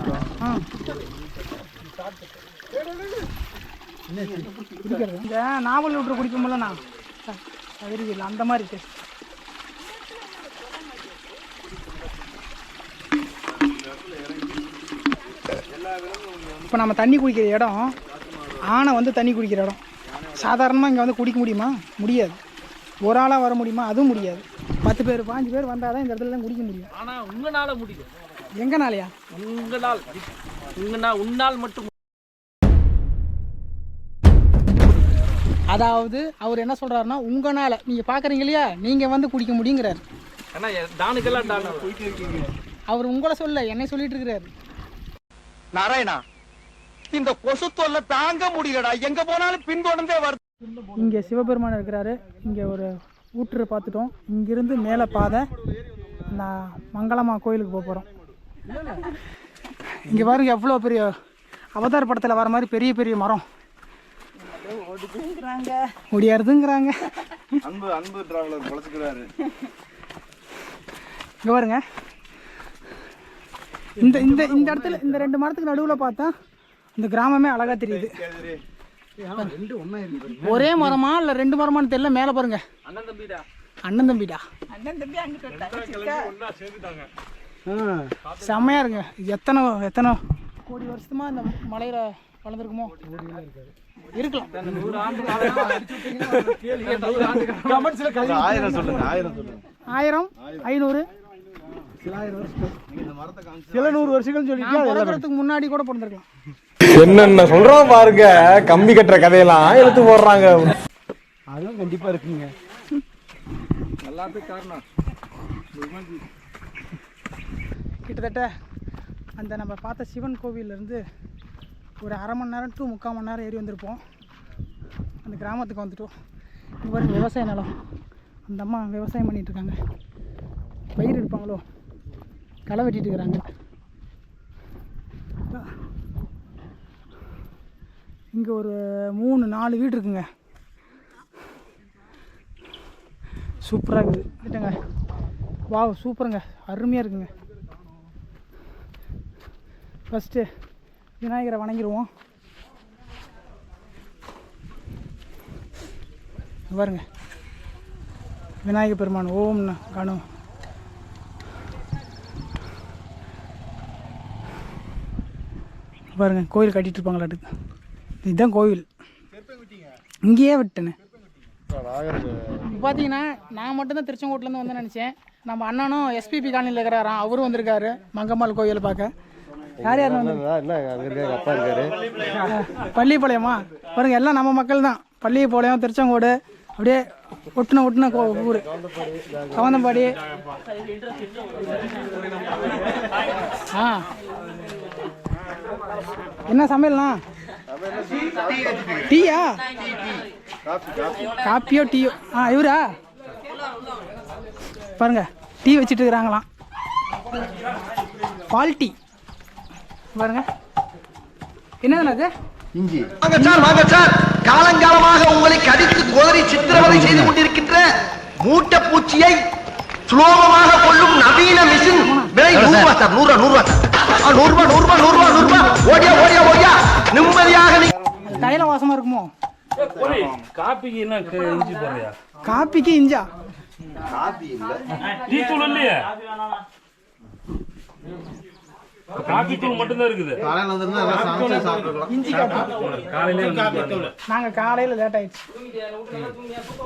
குடிக்கிறது இந்த நாவல் விட்டு குடிக்கும்போது நான் இல்லை அந்த மாதிரி இருக்கு. இப்போ நம்ம தண்ணி குடிக்கிற இடம் ஆனை வந்து தண்ணி குடிக்கிற இடம். சாதாரணமாக இங்கே வந்து குடிக்க முடியுமா? முடியாது. ஒரு ஆளாக வர முடியுமா? அதுவும் முடியாது. 10 பேர் 5 பேர் வந்தால் தான் இந்த இடத்துல தான் குடிக்க முடியும். ஆனால் உங்களால் முடியும். எங்கனாலையா? உன்னால் மட்டும். அதாவது அவர் என்ன சொல்கிறாருன்னா, உங்களால் நீங்கள் பார்க்குறீங்க இல்லையா, நீங்கள் வந்து குடிக்க முடியுங்கிறார். ஆனால் டானுக்கெல்லாம் டான் அவர் உங்களை சொல்ல என்னை சொல்லிட்டு இருக்கிறாரு. நாராயணா, இந்த கொசு தொல்லை தாங்க முடியலடா. எங்க போனாலும் பின்தொடர்ந்தே வருது. இங்கே சிவபெருமான் இருக்கிறாரு. இங்கே ஒரு ஊற்று பார்த்துட்டோம். இங்கிருந்து மேலே பாதை நான் மங்களம்மா கோயிலுக்கு போக போகிறோம். இங்கே பாருங்க எவ்வளோ பெரிய அவதார் படத்தில் வர மாதிரி பெரிய பெரிய மரம் முடியாதுங்கிறாங்க. அன்பு டிராவலர் பொழைச்சுக்கிறாரு. இங்கே பாருங்க, இந்த இந்த இந்த இடத்துல இந்த 2 மரத்துக்கு நடுவில் பார்த்தா இந்த கிராமமே அழகாக தெரியுது. ஒரே மரமா இல்லை 2 மரமானு தெரியல. மேலே பாருங்க, அண்ணன் தம்பிடா. செம்மையா இருங்க. எத்தனை கோடி வருஷமா இந்த மலையில வளர்ந்துருக்குமோ இருக்கலாம். 1000 சொல்லுங்க. 1000 500 சில 100 வருஷங்கள் சொல்லிட்டு முன்னாடி கூட பிறந்திருக்கலாம். என்னென்ன சொல்றோம் பாருங்க. கம்பி கட்டுற கதையெல்லாம் எடுத்து போடுறாங்க. அதுவும் கண்டிப்பா இருக்குங்க. எல்லாத்துக்கும் காரணம் கிட்டத்தட்ட அந்த நம்ம பார்த்த சிவன் கோவிலேருந்து ஒரு அரை மணி நேரம் to 3/4 மணி நேரம் ஏறி வந்திருப்போம். அந்த கிராமத்துக்கு வந்துட்டோம். இங்கே பாருங்க விவசாய நிலம். அந்த அம்மா விவசாயம் பண்ணிகிட்ருக்காங்க. பயிர் எடுப்பாங்களோ, களை வெட்டிட்டு இருக்கிறாங்க. இங்கே ஒரு 3-4 வீடு இருக்குங்க. சூப்பராக இருக்குது. கிட்டங்க வா, சூப்பருங்க, அருமையாக இருக்குங்க. ஃபஸ்ட்டு விநாயகரை வணங்கிடுவோம். பாருங்க விநாயகர் பெருமான் ஓம்னு காணும். பாருங்க கோயில் கட்டிட்டு இருப்பாங்களாட்டுக்கு. இதுதான் கோவில். இங்கேயே விட்டேன்னு பார்த்தீங்கன்னா நான் மட்டும்தான் திருச்செங்கோட்டிலேருந்து வந்து நினச்சேன். நம்ம அண்ணனும் எஸ்பிபி காலனியில் இருக்கிறாராம். அவரும் வந்திருக்காரு மங்கம்மாள் கோயிலை பார்க்க. யார் வந்து அப்பா இருக்காரு. பள்ளிப்பாளையமா பாருங்க, எல்லாம் நம்ம மக்கள் தான். பள்ளிப்பாளையம், திருச்செங்கோடு, அப்படியே ஒட்டுன ஊர். கவந்தம்பாடி. என்ன சமையல்னா? டீயா? காப்பியோ டீயோ? இவரா பாருங்க டீ வச்சுட்டு இருக்கிறாங்களாம். பால் டீ பாருங்க. என்னதுண்ணா அது? இஞ்சி. வாங்க சார், காலங்காலமாக உங்களை கடித்து கோதரி சித்திரவதை செய்து கொண்டிருக்கின்ற மூட்டை பூச்சியை சுலோகமாக கொள்ளும் நவீன மிஷின். விலை 100 ரூபாய் சார். 100 ரூபாய். ஓடியா நிம்மதியாக. தைல வாசமா இருக்குமோ? காப்பிக்கு என்ன இஞ்சி போறியா? காப்பிக்கு இஞ்சா? காபி இல்ல, டீ தூள் இல்லையே. காபி தூள் மட்டும் தான் இருக்குது. காலையில வந்திருந்தா எல்லாம் சமைச்சு சாப்பிட்டுக்கலாம். இஞ்சி காப்பி. காலையில காபி தூள். நாங்க காலையில லேட் ஆயிடுச்சு.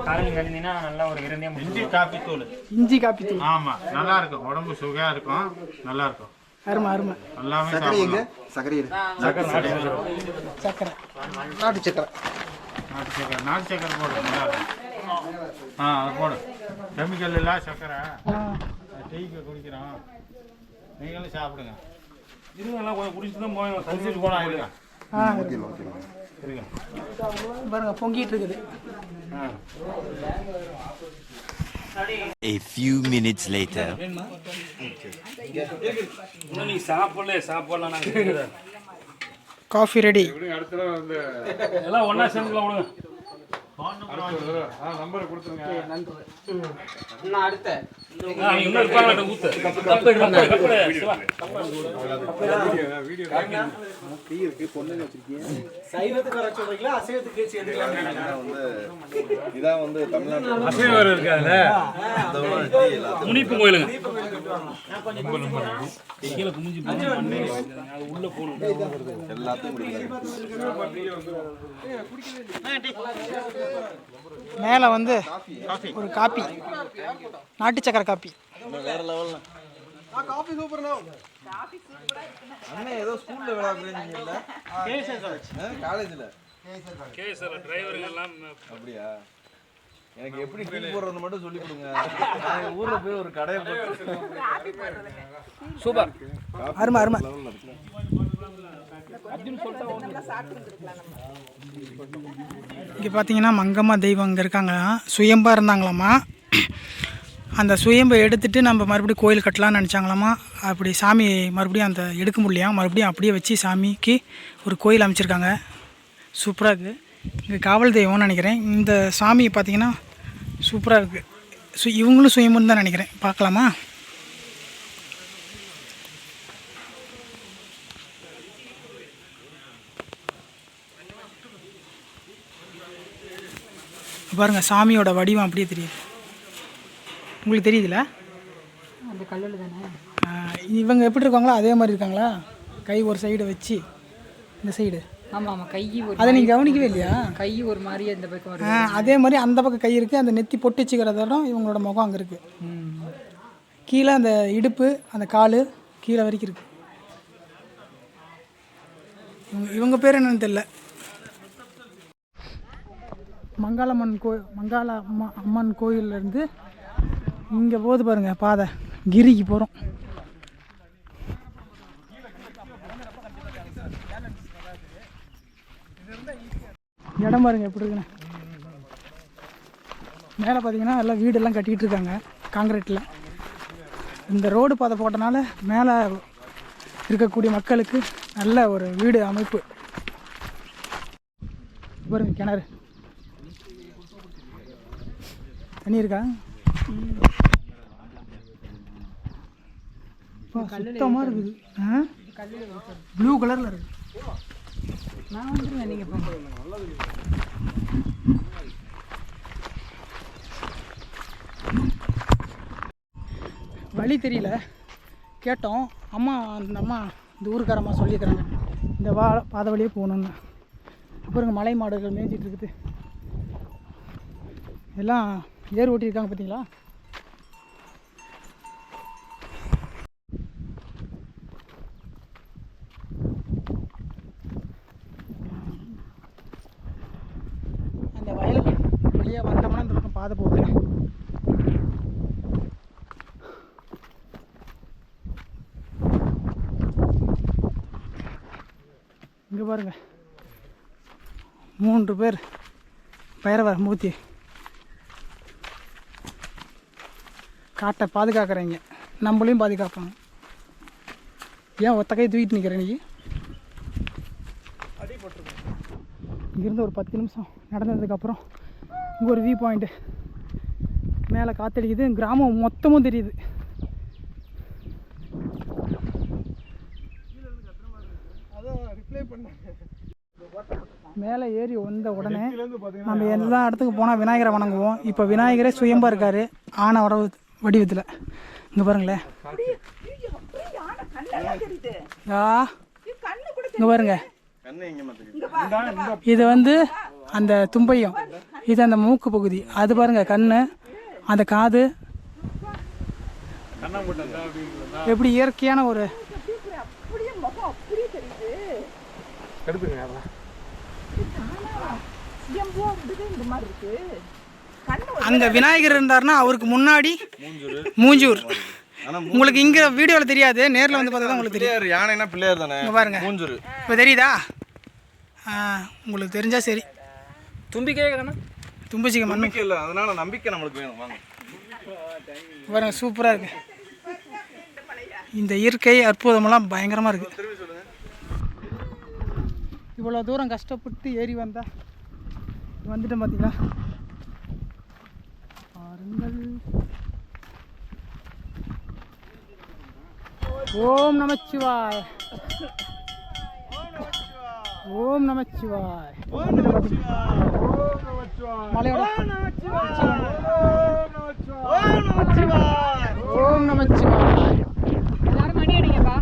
காலையில கழிந்தீங்கன்னா நல்லா ஒரு விருந்தே. இஞ்சி காபி தூள். இஞ்சி காப்பி தூள். ஆமா, நல்லா இருக்கும். உடம்பு சுகையா இருக்கும், நல்லா இருக்கும். அருமை அருமை. சக்கரை எங்க? சக்கரை எடு. சக்கரை நாட்டு சக்கரை. நாட்டு சக்கரை போடு. அது போடு. கெமிக்கல் இல்லை சக்கரை. டீக்கு குடிக்கிறோம். நீங்களும் சாப்பிடுங்க. இதுங்கெல்லாம் கொஞ்சம் குடிச்சு தான் போய் கழிச்சிட்டு போனா இருங்க. பாருங்க பொங்கிட்டு இருக்குது. A few minutes later. Coffee ready. எல்லாம் ஒண்ணா சேர்ந்துக்கலாம் விடுங்க. நம்பர் கொடுத்துருங்க. நான் அடுத்த இன்னும் இருப்பாங்க ஊத்து. தப்பு இதான் வந்து தமிழ்நாட்டு அசைவர் இருக்காதுல்ல முனிப்பு கோயிலுங்க. கீழே குமிஞ்சு உள்ள போகணும். எல்லாத்தையும் மேலே வந்து ஒரு காப்பி, நாட்டு சக்கரை காப்பி. வேற லெவல்ல. காபி சூப்பர்ண்ணா. அண்ணன் ஏதோ ஸ்கூல்ல வேலை பார்க்குறீங்கல்ல? காலேஜ்ல. கேசர் டிரைவருங்க எல்லாம் அப்படியா? எனக்கு எப்படி டீ போடுறது மட்டும் சொல்லி கொடுங்க. நான் ஊர்ல போய் ஒரு கடையை போட்டு சூப்பர். அருமை அருமை. இங்கே பார்த்தீங்கன்னா மங்கம்மா தெய்வம் இங்கே இருக்காங்களாம். சுயம்பாக இருந்தாங்களாம்மா. அந்த சுயம்பை எடுத்துகிட்டு நம்ம மறுபடியும் கோயில் கட்டலான்னு நினச்சாங்களாம்மா. அப்படி சாமி மறுபடியும் அந்த எடுக்க முடியலையா, மறுபடியும் அப்படியே வச்சு சாமிக்கு ஒரு கோயில் அமைச்சிருக்காங்க. சூப்பராக இருக்குது. இங்கே காவல் தெய்வம்னு நினைக்கிறேன். இந்த சாமி பார்த்திங்கன்னா சூப்பராக இருக்குது. இவங்களும் சுயம்புன்னு தான் நினைக்கிறேன். பார்க்கலாமா? பாருங்க சாமியோட வடிவம் அப்படியே தெரியுது. உங்களுக்கு தெரியுதுல்ல? அந்த கல்லில் தானே இவங்க எப்படி இருக்காங்களோ அதே மாதிரி இருக்காங்களா? கை ஒரு சைடு வச்சு இந்த சைடு. ஆமாம் ஆமாம், கை ஒரு அதை நீங்கள் கவனிக்கவே இல்லையா? கை ஒரு மாதிரியே இந்த பக்கம் வருது. அதே மாதிரி அந்த பக்கம் கை இருக்குது. அந்த நெத்தி பொட்டு வச்சுக்கிறத இடம் இவங்களோட முகம் அங்கே இருக்குது. கீழே அந்த இடுப்பு அந்த கால் கீழே வரைக்கும் இருக்குது. இவங்க பேர் என்னன்னு தெரியல. மங்காள அம்மன் கோயிலேருந்து இங்கே போகுது பாருங்க பாதை. கிரிக்கு போகிறோம். இடம் பாருங்க எப்படி இருக்குண்ணே. மேலே பார்த்தீங்கன்னா எல்லாம் வீடெல்லாம் கட்டிகிட்டு இருக்காங்க காங்கிரீட்டில். இந்த ரோடு பாதை போட்டனால மேலே இருக்கக்கூடிய மக்களுக்கு நல்ல ஒரு வீடு அமைப்பு. பாருங்க கிணறு தண்ணி இருக்கா? சுத்தமாக இருக்குது. ப்ளூ கலரில் இருக்குது. நான் வந்துடுவேன் நீங்கள் போங்க. வழி தெரியல, கேட்டோம். அம்மா அந்த அம்மா இந்த ஊருக்காரம்மா சொல்லியிருக்கிறாங்க இந்த பாதை வழியே போகணுன்னு. அப்புறம் மலை மாடுகள் மேய்ஞ்சிட்டு இருக்குது. எல்லாம் ஏர் ஓட்டியிருக்காங்க பார்த்தீங்களா? அந்த வயல் வழியாக வந்தோம்னா இந்த பக்கம் பாதை போகுது. இங்கே பாருங்க 3 பேர் பைரவர் மூர்த்தி காட்டை பாதுகாக்கிறீங்க. நம்மளையும் பாதுகாப்பாங்க. ஏன் ஒத்த கை தூக்கிட்டு நிற்கிறேன் நீ? இங்கேருந்து ஒரு 10 நிமிஷம் நடந்ததுக்கப்புறம் இங்கே ஒரு வியூ பாயிண்ட்டு. மேலே காற்றடிக்குது. கிராமம் மொத்தமும் தெரியுது. மேலே ஏறி வந்த உடனே நம்ம எல்லா இடத்துக்கும் போனால் விநாயகரை வணங்குவோம். இப்போ விநாயகரே சுயம்பா இருக்கார் ஆனை வடிவத்தில். இங்கே பாருங்களேன். இங்கே பாருங்க. இது வந்து அந்த தும்பையும், இது அந்த மூக்கு பகுதி. அது பாருங்க கண்ணு, அந்த காது. எப்படி இயற்கையான ஒரு எடுத்துங்க அதான். இந்த மாதிரி இருக்கு கண்ணு அங்கே விநாயகர் இருந்தாருன்னா அவருக்கு முன்னாடி மூஞ்சூர். உங்களுக்கு இங்கே வீடியோவில் தெரியாது, நேரில் வந்து பார்த்தா தான் உங்களுக்கு தெரியும். பிள்ளையார் யானைனா பிள்ளையார் தானே. இங்கே பாருங்க மூஞ்சூர். இப்போ தெரியுதா? உங்களுக்கு தெரிஞ்சா சரி. தும்பிக்கையே காணும். தும்பிச்சிக்க மண்ணு நம்பிக்கை இல்லை, அதனால நம்பிக்கை நம்மளுக்கு வேணும். வாங்க பாருங்க, சூப்பராக இருக்கு. இந்த இயற்கை அற்புதமெல்லாம் பயங்கரமாக இருக்குது. திரும்பி சொல்லுங்க. இவ்வளோ தூரம் கஷ்டப்பட்டு ஏறி வந்தா வந்துட்டேன் பார்த்தீங்களா? பாருங்கள். ஓம் நமச்சிவாய், ஓம் நமச்சிவாய். மலையோட ஓம் நமச்சிவாய். எல்லாரும் மணி அடிங்கப்பா.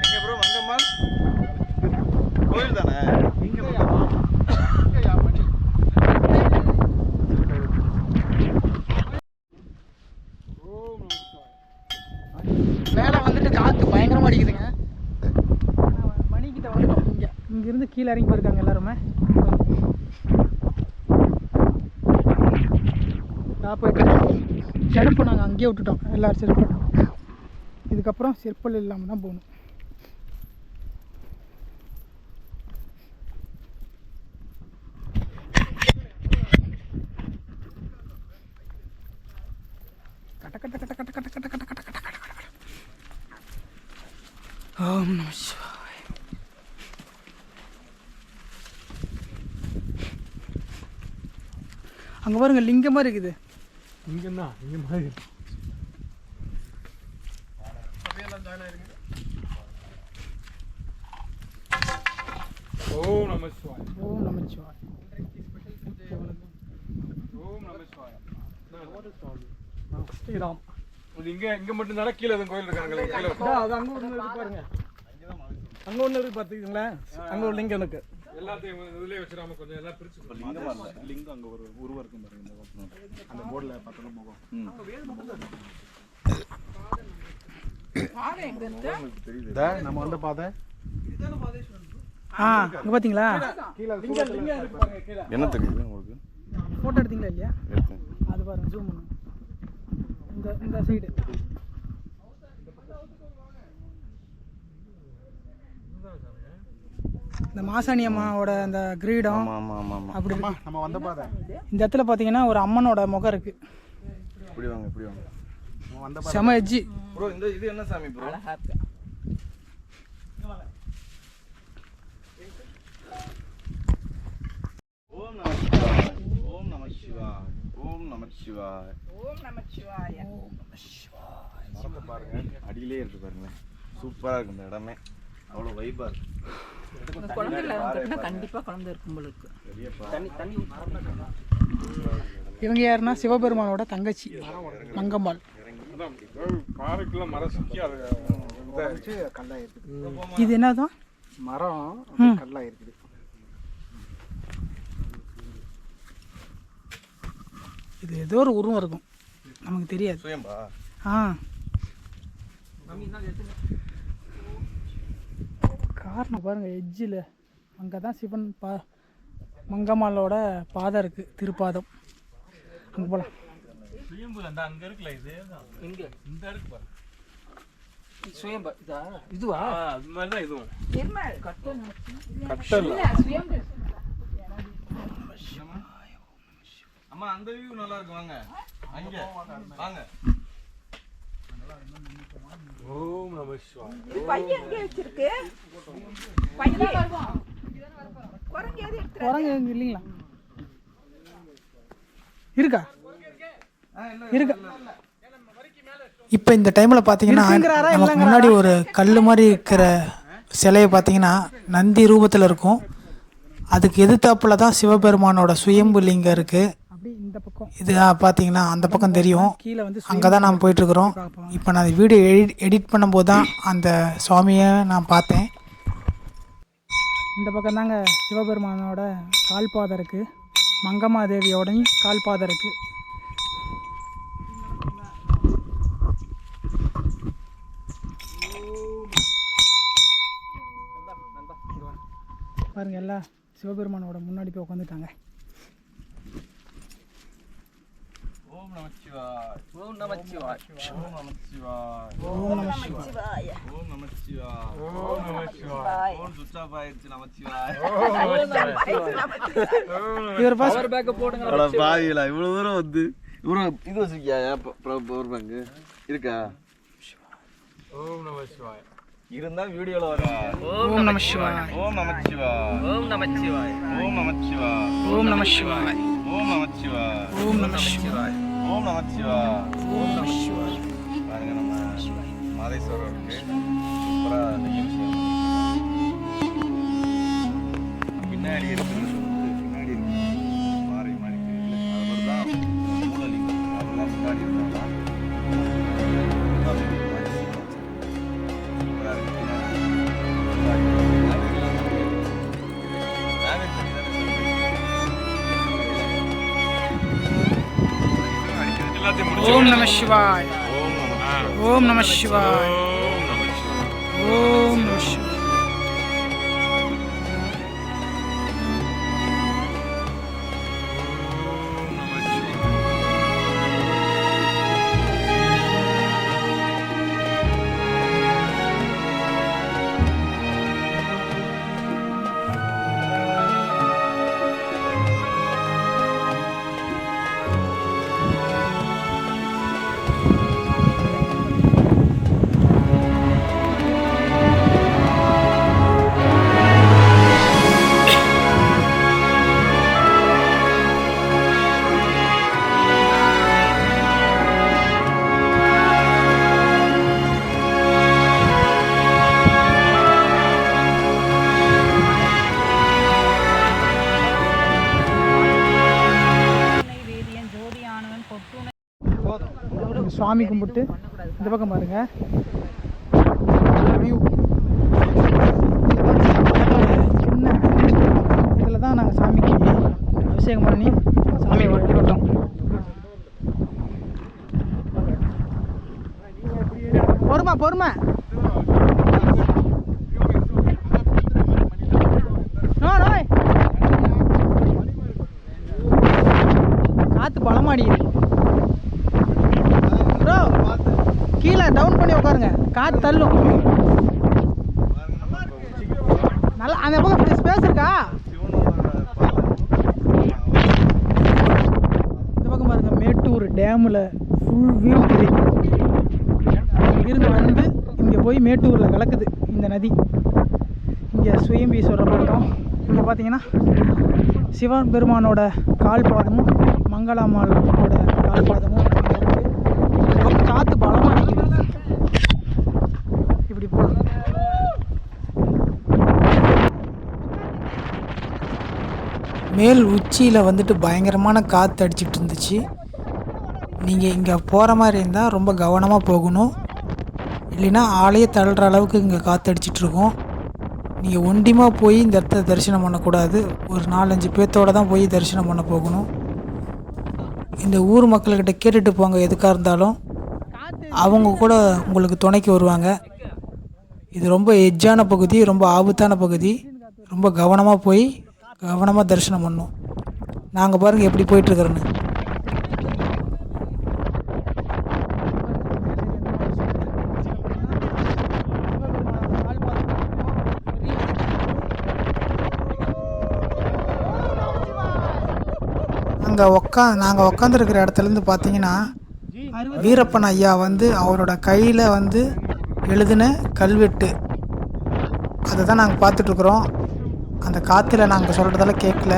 எங்க ப்ரோ மங்கம்மாள் கோயில் தானே? மேலே வந்துட்டு காற்று பயங்கரமாக அடிக்குதுங்க. மணிக்கிட்ட வந்துட்டோம். இங்கேருந்து கீழே இறங்கி போயிருக்காங்க எல்லாருமே. போயிட்டு செருப்பு நாங்கள் அங்கேயே விட்டுட்டோம், எல்லோரும் செருப்பு. இதுக்கப்புறம் செருப்பல் இல்லாமல் தான் போகணும். கட்ட கட்ட கட்ட கட்ட கட்ட கட்ட கட்ட கட்ட கட்ட கட்ட கட்ட. ஓம் நம சிவாய. அங்கே பாருங்க, லிங்கமாக இருக்குது. இங்கேன்னா இங்கே மாதிரி ஓம் நம சிவாய. ஓம் நம சிவாய. ஓம் நம சிவாய. ஸ்ரீராம். இது இங்கே மட்டும் தானே கீழே எதுவும் கோயில் இருக்காங்களே? கீழே அது அங்கே ஒன்று இருக்கு பாருங்க. அங்கே ஒன்று இருக்கு பார்த்துக்கிங்களேன். அங்கே ஒரு லிங்கம் இருக்கு. எல்லாத்தையும் இதுலேயே வச்சிடாம கொஞ்சம் எல்லாம் பிரிச்சு லிங்கம் அங்கே ஒரு உருவம் இருக்கும் பாருங்க. அந்த போர்டில் பார்த்தோம் போகும். நம்ம வந்த பாதை இங்கே பார்த்தீங்களா? என்ன தெரியுது உங்களுக்கு? ஃபோட்டோ எடுத்தீங்களா இல்லையா? அது பாருங்க, ஜூம் பண்ணுங்க. இந்த சைடு இந்த மாசாணி அம்மாவோட அந்த கிரீடம் அப்படி நம்ம வந்த பாதை. இந்த இடத்துல பார்த்தீங்கன்னா ஒரு அம்மனோட முகம் இருக்கு. இப்படி வாங்க, இப்படி வாங்க. செம எஜ்ஜி ப்ரோ. இந்த இது என்ன சாமி ப்ரோ? ஓம் நம சிவாய. ஓம் நம சிவாய. ஓம் நம சிவாய. ஓம் நமச்சிவாய. மரத்தை பாருங்க, அடியிலே இருக்கு பாருங்க. சூப்பரா இருக்கு இந்த இடமே. அவ்வளோ வைபா இருக்கு. கண்டிப்பா குழந்தை இருக்கும் போல இருக்கு. இவங்க யாருன்னா சிவபெருமானோட தங்கச்சி மங்கம்மாள். பாறைக்குள்ள மரம் சுற்றி அது கல்லா இருக்குது. இது என்னதான் மரம் கல்லா இருக்குது. இது ஏதோ ஒரு உருவம் இருக்கும், நமக்கு தெரியாது. சுயம்பா? காரணம் பாருங்க, எஜ்ஜில் அங்கே தான் சிவன் மங்கம்மாளோட பாதம் இருக்குது, திருப்பாதம். அங்கே போகலாம். அங்க இருக்குல்ல, இது இங்க இந்த இருக்கு பாரு. சுயம்பா இதா? இதுவா? அது மாதிரி தான் இதுவும். கட்டல் அம்மா அந்த வியூ நல்லா இருக்கு. வாங்க அங்க வாங்க. ஓம் நம சிவாய. பையன் எங்க வச்சிருக்கு? பையன் குரங்கு எது எடுத்து? குரங்கு இல்லைங்களா? இருக்கா? இருக்கா? இப்போ இந்த டைமில் பார்த்தீங்கன்னா நமக்கு முன்னாடி ஒரு கல் மாதிரி இருக்கிற சிலையை பார்த்தீங்கன்னா நந்தி ரூபத்தில் இருக்கும். அதுக்கு எதிர்த்தாப்புல தான் சிவபெருமானோட சுயம்பு லிங்கம் இருக்குது. இது பார்த்தீங்கன்னா அந்த பக்கம் தெரியும். அங்கே தான் நாம் போயிட்டுருக்குறோம். இப்போ நான் வீடியோ எடிட் பண்ணும்போது தான் அந்த சுவாமியை நான் பார்த்தேன். இந்த பக்கம் தாங்க சிவபெருமானோட கால்பாதம் இருக்குது, மங்கம்மாதேவியோடையும் கால்பாதம் இருக்குது. பாருங்கள் எல்லாம் சிவபெருமானோட முன்னாடி போய் உட்காந்துட்டாங்க. ஓம் நமச்சிவாய். ஓம் நமச்சிவாய். ஓம் நமச்சிவாய். ஓம் நமச்சிவாய. ஓம் நமச்சிவாய். ஓம் நமச்சிவாய். ஓம் சுவிட்ச் ஆஃப் ஆயிடுச்சு நமச்சிவாய். இவர் பாஸ் பவர் பேக்கப் போடுங்க. அட பாவிகளா, இவ்வளவு தூரம் வந்து இவ்வளவு இது வச்சிருக்கியா? பவர் பேங்க் இருக்கா? ஓம் நமச்சிவாய். இருந்தா வீடியோல வரும். ஓம் நமச்சிவாய. ஓம் நமச்சிவாய். ஓம் நமச்சிவாய். ஓம் நமச்சிவாய். ஓம் நமச்சிவாய. ஓம் நமச்சிவாய். ஓம் நமச்சிவாய. ஓம் நமச்சிவாய். ஓம் நமச்சிவாய. பாருங்க, நம்ம மாதேஸ்வரர் இருக்கு. சூப்பரா நெய்யும் செய்யணும். பின்னாடி இருக்கு, பின்னாடி இருக்கு மாறி மாறி தெரியல. அவர் தான் மூலலிங்கம். அவர்தான் முன்னாடி இருந்தாங்க. ஓம் நமச்சிவாய. ஓம் நமச்சிவாய. ஓம் நமச்சிவாய. சாமி கும்பிட்டு இந்த பக்கம் பாருங்க வியூ. சின்ன இதில் தான் நாங்கள் சாமிக்கு அபிஷேகம் பண்ணி சாமியை வழிபட்டோம். பொறுமை பொறுமை. காற்று பலமாடிக்குது ப்ரோ. கீழே டவுன் பண்ணி உட்காருங்க, காற்று தள்ளும். நல்லா அந்த பக்கம் ஸ்பேஸ் இருக்கா? இந்த பக்கம் பாருங்க, மேட்டூர் டேமில் ஃபுல் வியூ தெரியும். இங்கிருந்து வந்து இங்கே போய் மேட்டூரில் கலக்குது இந்த நதி. இங்கே சுயம்பீஸ்வரர் பக்கம் இங்கே பார்த்தீங்கன்னா சிவன் பெருமானோட கால் பாதமும் மங்களாம்மாளோட கால் பாதமும் இருக்குது. காற்று பலமாக அடிக்குது. இப்படி போகலாம். மேல் உச்சியில் வந்துட்டு பயங்கரமான காற்று அடிச்சிட்டு இருந்துச்சு. நீங்கள் இங்கே போகிற மாதிரி இருந்தால் ரொம்ப கவனமாக போகணும், இல்லைன்னா ஆளையே தள்ளுற அளவுக்கு இங்கே காற்று அடிச்சிட்ருக்கோம். நீங்கள் ஒண்டியமாக போய் இந்த இடத்த தரிசனம் பண்ணக்கூடாது, ஒரு 4-5 பேர்த்தோடு தான் போய் தரிசனம் பண்ண போகணும். இந்த ஊர் மக்கள்கிட்ட கேட்டுட்டு போங்க, எதுக்காக இருந்தாலும் அவங்க கூட உங்களுக்கு துணைக்கு வருவாங்க. இது ரொம்ப எட்ஜான பகுதி, ரொம்ப ஆபத்தான பகுதி. ரொம்ப கவனமாக போய் கவனமாக தரிசனம் பண்ணணும். நாங்கள் பாருங்கள் எப்படி போயிட்டுருக்குறோன்னு. நாங்கள் உக்காந்துருக்கிற இடத்துலேருந்து பார்த்தீங்கன்னா வீரப்பன் ஐயா வந்து அவரோட கையில் வந்து எழுதின கல்வெட்டு அதை தான் நாங்கள் பார்த்துட்ருக்குறோம். அந்த காற்றுல நாங்கள் சொல்கிறதெல்லாம் கேட்கல.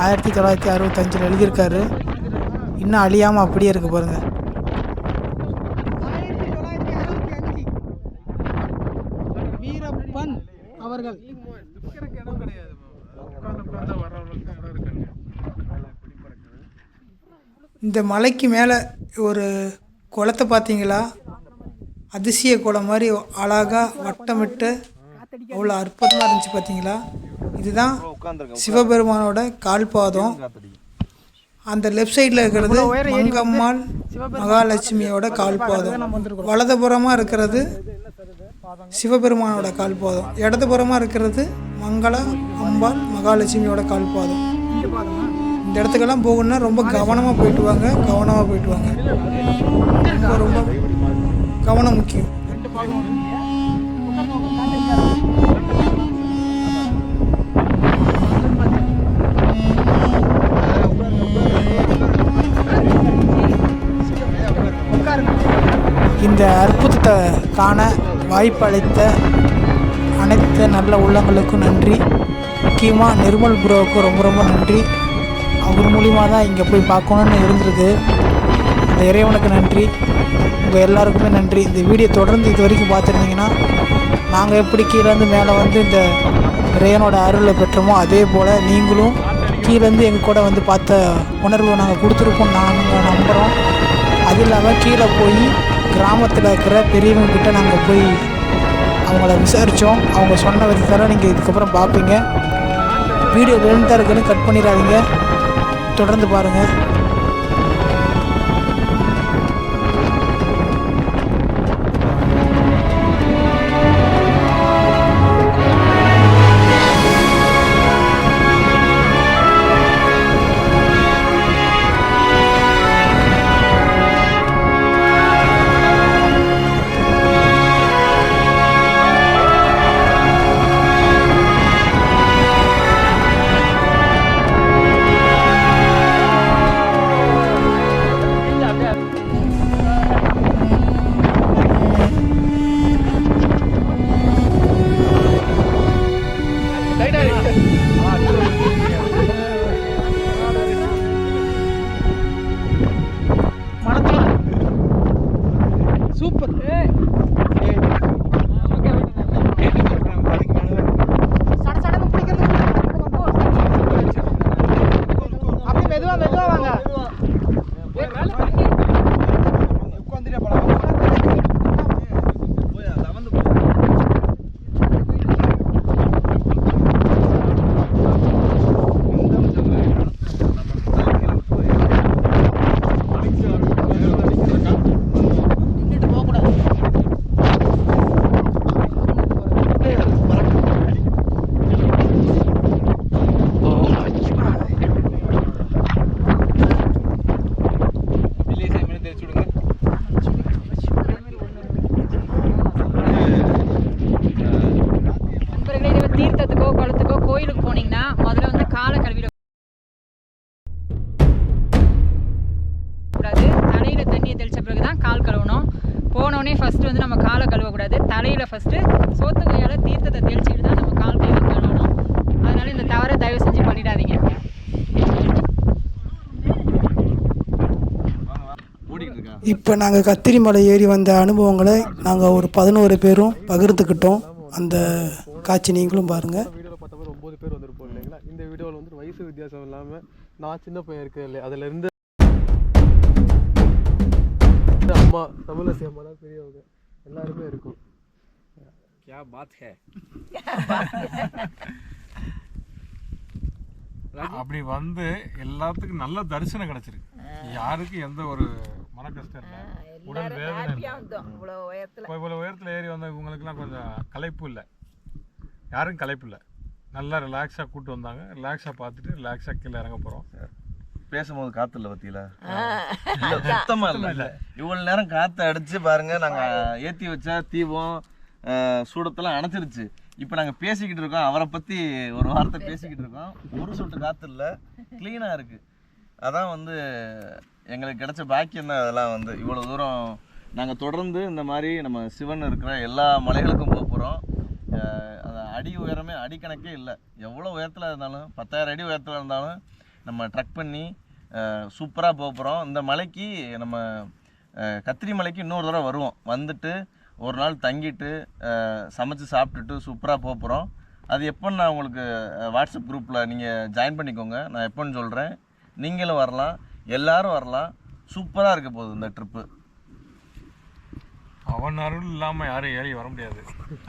1965 எழுதியிருக்காரு. இன்னும் அழியாமல் அப்படியே இருக்குது பாருங்கள். வீரப்பன் அவர்கள் இந்த மலைக்கு மேலே ஒரு குளத்தை பார்த்தீங்களா? அதிசய குளம் மாதிரி அழகாக வட்டமிட்டு அவ்வளோ அற்புதமாக இருந்துச்சு பார்த்தீங்களா? இதுதான் சிவபெருமானோட கால்பாதம். அந்த லெஃப்ட் சைடில் இருக்கிறது மங்கம்மாள் மகாலட்சுமியோட கால்பாதம். வலதுபுறமாக இருக்கிறது சிவபெருமானோட கால்பாதம். இடதுபுறமாக இருக்கிறது மங்கள அம்பாள் மகாலட்சுமியோட கால்பாதம். இந்த இடத்துக்கெல்லாம் போகணுன்னா ரொம்ப கவனமாக போயிட்டு வாங்க, ரொம்ப கவனம் முக்கியம். இந்த அற்புதத்தை காண வாய்ப்பளித்த அனைத்து நல்ல உள்ளங்களுக்கும் நன்றி. முக்கியமாக நிர்மல் ப்ரோவுக்கு ரொம்ப ரொம்ப நன்றி. அவர் மூலிமா தான் இங்கே போய் பார்க்கணுன்னு இருந்திருக்கு. அந்த இறைவனுக்கு நன்றி. உங்கள் எல்லாருக்குமே நன்றி. இந்த வீடியோ தொடர்ந்து இது வரைக்கும் பார்த்துருந்தீங்கன்னா, நாங்கள் எப்படி கீழேருந்து மேலே வந்து இந்த இறைவனோட அருளை பெற்றோமோ அதே போல் நீங்களும் கீழேருந்து எங்கள் கூட வந்து பார்த்த உணர்வை நாங்கள் கொடுத்துருப்போம் நாங்கள் நம்புகிறோம். அது இல்லாமல் கீழே போய் கிராமத்தில் இருக்கிற பெரியவங்கக்கிட்ட நாங்கள் போய் அவங்கள விசாரித்தோம். அவங்க சொன்ன விதத்தால் நீங்கள் இதுக்கப்புறம் பார்ப்பீங்க. வீடியோ லென்த்தாக இருக்குன்னு கட் பண்ணிடாதீங்க, தொடர்ந்து பாருங்கள். சூப்பர். அப்படி மெதுவா வாங்க. தீர்த்தத்துக்கோ குளத்துக்கோ கோயிலுக்கு போனீங்கன்னா முதல்ல வந்து காலை கழுவிட கூடாது. தலையில தண்ணியை தெளிச்ச பிறகுதான் கால் கழுவணும். போனோடனே ஃபர்ஸ்ட் வந்து நம்ம காலை கழுவக்கூடாது. தலையில ஃபர்ஸ்ட் சோத்து கையால தீர்த்தத்தை தெளிச்சுட்டு தான் நம்ம கால் கழுவணும். அதனால இந்த தவறை தயவு செஞ்சு பண்ணிடாதீங்க. இப்போ நாங்கள் கத்திரி மலை ஏறி வந்த அனுபவங்களை நாங்கள் ஒரு 11 பேரும் பகிர்ந்துக்கிட்டோம். அந்த காட்சி நீங்களும் பாருங்கள். வீடியோவில் பார்த்தப்போ 9 பேர் வந்திருப்போம் இல்லைங்களா? இந்த வீடியோவில் வந்து வயசு வித்தியாசம் இல்லாமல் நான் சின்ன பையன் இருக்கேன் இல்லையா, அதிலேருந்து அம்மா தமிழசி அம்மா தான் பெரியவங்க எல்லாருமே இருக்கும். क्या बात है. அப்படி வந்து எல்லாத்துக்கும் நல்ல தரிசனம் கிடைச்சிருக்கு. யாருக்கு எந்த ஒரு மன கஷ்டம் இல்லை, உடல் வேதனை இல்லை. இவ்வளோ உயரத்தில் ஏறி வந்த இவங்களுக்குலாம் கொஞ்சம் களைப்பு இல்லை, யாருக்கும் களைப்பு இல்லை. நல்லா ரிலாக்ஸாக கூப்பிட்டு வந்தாங்க. ரிலாக்ஸாக பார்த்துட்டு ரிலாக்ஸாக கீழே இறங்க போகிறோம். பேசும்போது காற்று இல்லை பற்றியில சுத்தமாக இல்லை. இவ்வளோ நேரம் காற்று அடித்து பாருங்கள், நாங்கள் ஏற்றி வச்சா தீபம் சூடத்தெல்லாம் அணைச்சிருச்சு. இப்போ நாங்கள் பேசிக்கிட்டு இருக்கோம், அவரை பற்றி ஒரு வார்த்தை பேசிக்கிட்டு இருக்கோம். ஒரு சொட்டு காற்று இல்லை, க்ளீனாக இருக்குது. அதான் வந்து எங்களுக்கு கிடைச்ச பாக்கியம் தான். அதெல்லாம் வந்து இவ்வளோ தூரம் நாங்கள் தொடர்ந்து இந்த மாதிரி நம்ம சிவன் இருக்கிற எல்லா மலைகளுக்கும் போக போகிறோம். அந்த அடி உயரமே அடிக்கணக்கே இல்லை. எவ்வளோ உயரத்தில் இருந்தாலும் 10,000 அடி உயரத்தில் இருந்தாலும் நம்ம ட்ரக் பண்ணி சூப்பராக போக போகிறோம். இந்த மலைக்கு நம்ம கத்திரி மலைக்கு இன்னொரு தடவை வருவோம். வந்துட்டு ஒரு நாள் தங்கிட்டு சமைச்சு சாப்பிட்டுட்டு சூப்பராக போக போகிறோம். அது எப்போன்னு நான் உங்களுக்கு வாட்ஸ்அப் குரூப்பில் நீங்கள் ஜாயின் பண்ணிக்கோங்க. நான் எப்போன்னு சொல்கிறேன். நீங்களும் வரலாம், எல்லோரும் வரலாம். சூப்பராக இருக்க போகுது இந்த ட்ரிப்பு. அவன் அருள் இல்லாமல் யாரும் ஏறி வர முடியாது.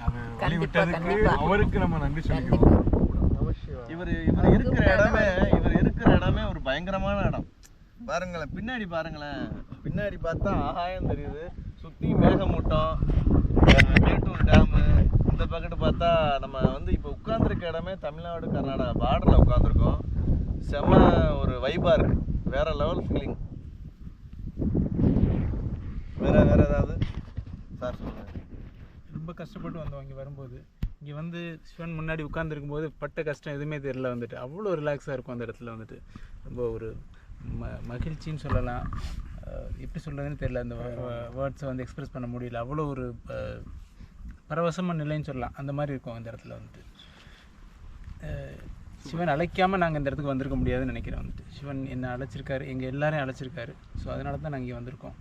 அது வழிவிட்டதுக்கு அவருக்கு நம்ம நன்றி சொல்லிக்கிறோம். இவர் இருக்கிற இடமே ஒரு பயங்கரமான இடம். பாருங்களேன், பின்னாடி பாருங்களேன், பின்னாடி பார்த்தா ஆகாயம் தெரியுது. சுற்றி மேகமூட்டம், மேட்டூர் டேமு, இந்த இந்த பக்கத்து பார்த்தா நம்ம வந்து இப்போ உட்காந்துருக்க இடமே தமிழ்நாடு கர்நாடகா பார்டரில் உட்காந்துருக்கோம். செம்ம ஒரு வைபாக இருக்கு, வேற லெவல் ஃபீலிங். வேற ஏதாவது சார் சொல்லுங்கள். ரொம்ப கஷ்டப்பட்டு வந்தோம் இங்கே வரும்போது. இங்கே வந்து சிவன் முன்னாடி உட்காந்துருக்கும் போது பட்ட கஷ்டம் எதுவுமே தெரியல. வந்துட்டு அவ்வளோ ரிலாக்ஸாக இருக்கும் அந்த இடத்துல. வந்துட்டு ரொம்ப ஒரு மகிழ்ச்சின்னு சொல்லலாம். எப்படி சொல்கிறதுன்னு தெரியல, அந்த வேர்ட்ஸை வந்து எக்ஸ்பிரஸ் பண்ண முடியல. அவ்வளோ ஒரு பரவசமான நிலைன்னு சொல்லலாம், அந்த மாதிரி இருக்கும் அந்த இடத்துல. வந்துட்டு சிவன் அழைக்காமல் நாங்கள் இந்த இடத்துக்கு வந்திருக்க முடியாதுன்னு நினைக்கிறேன். வந்துட்டு சிவன் என்னை அழைச்சிருக்காரு, எங்கள் எல்லாரையும் அழைச்சிருக்காரு. ஸோ அதனால தான் நாங்கள் இங்கே வந்திருக்கோம்.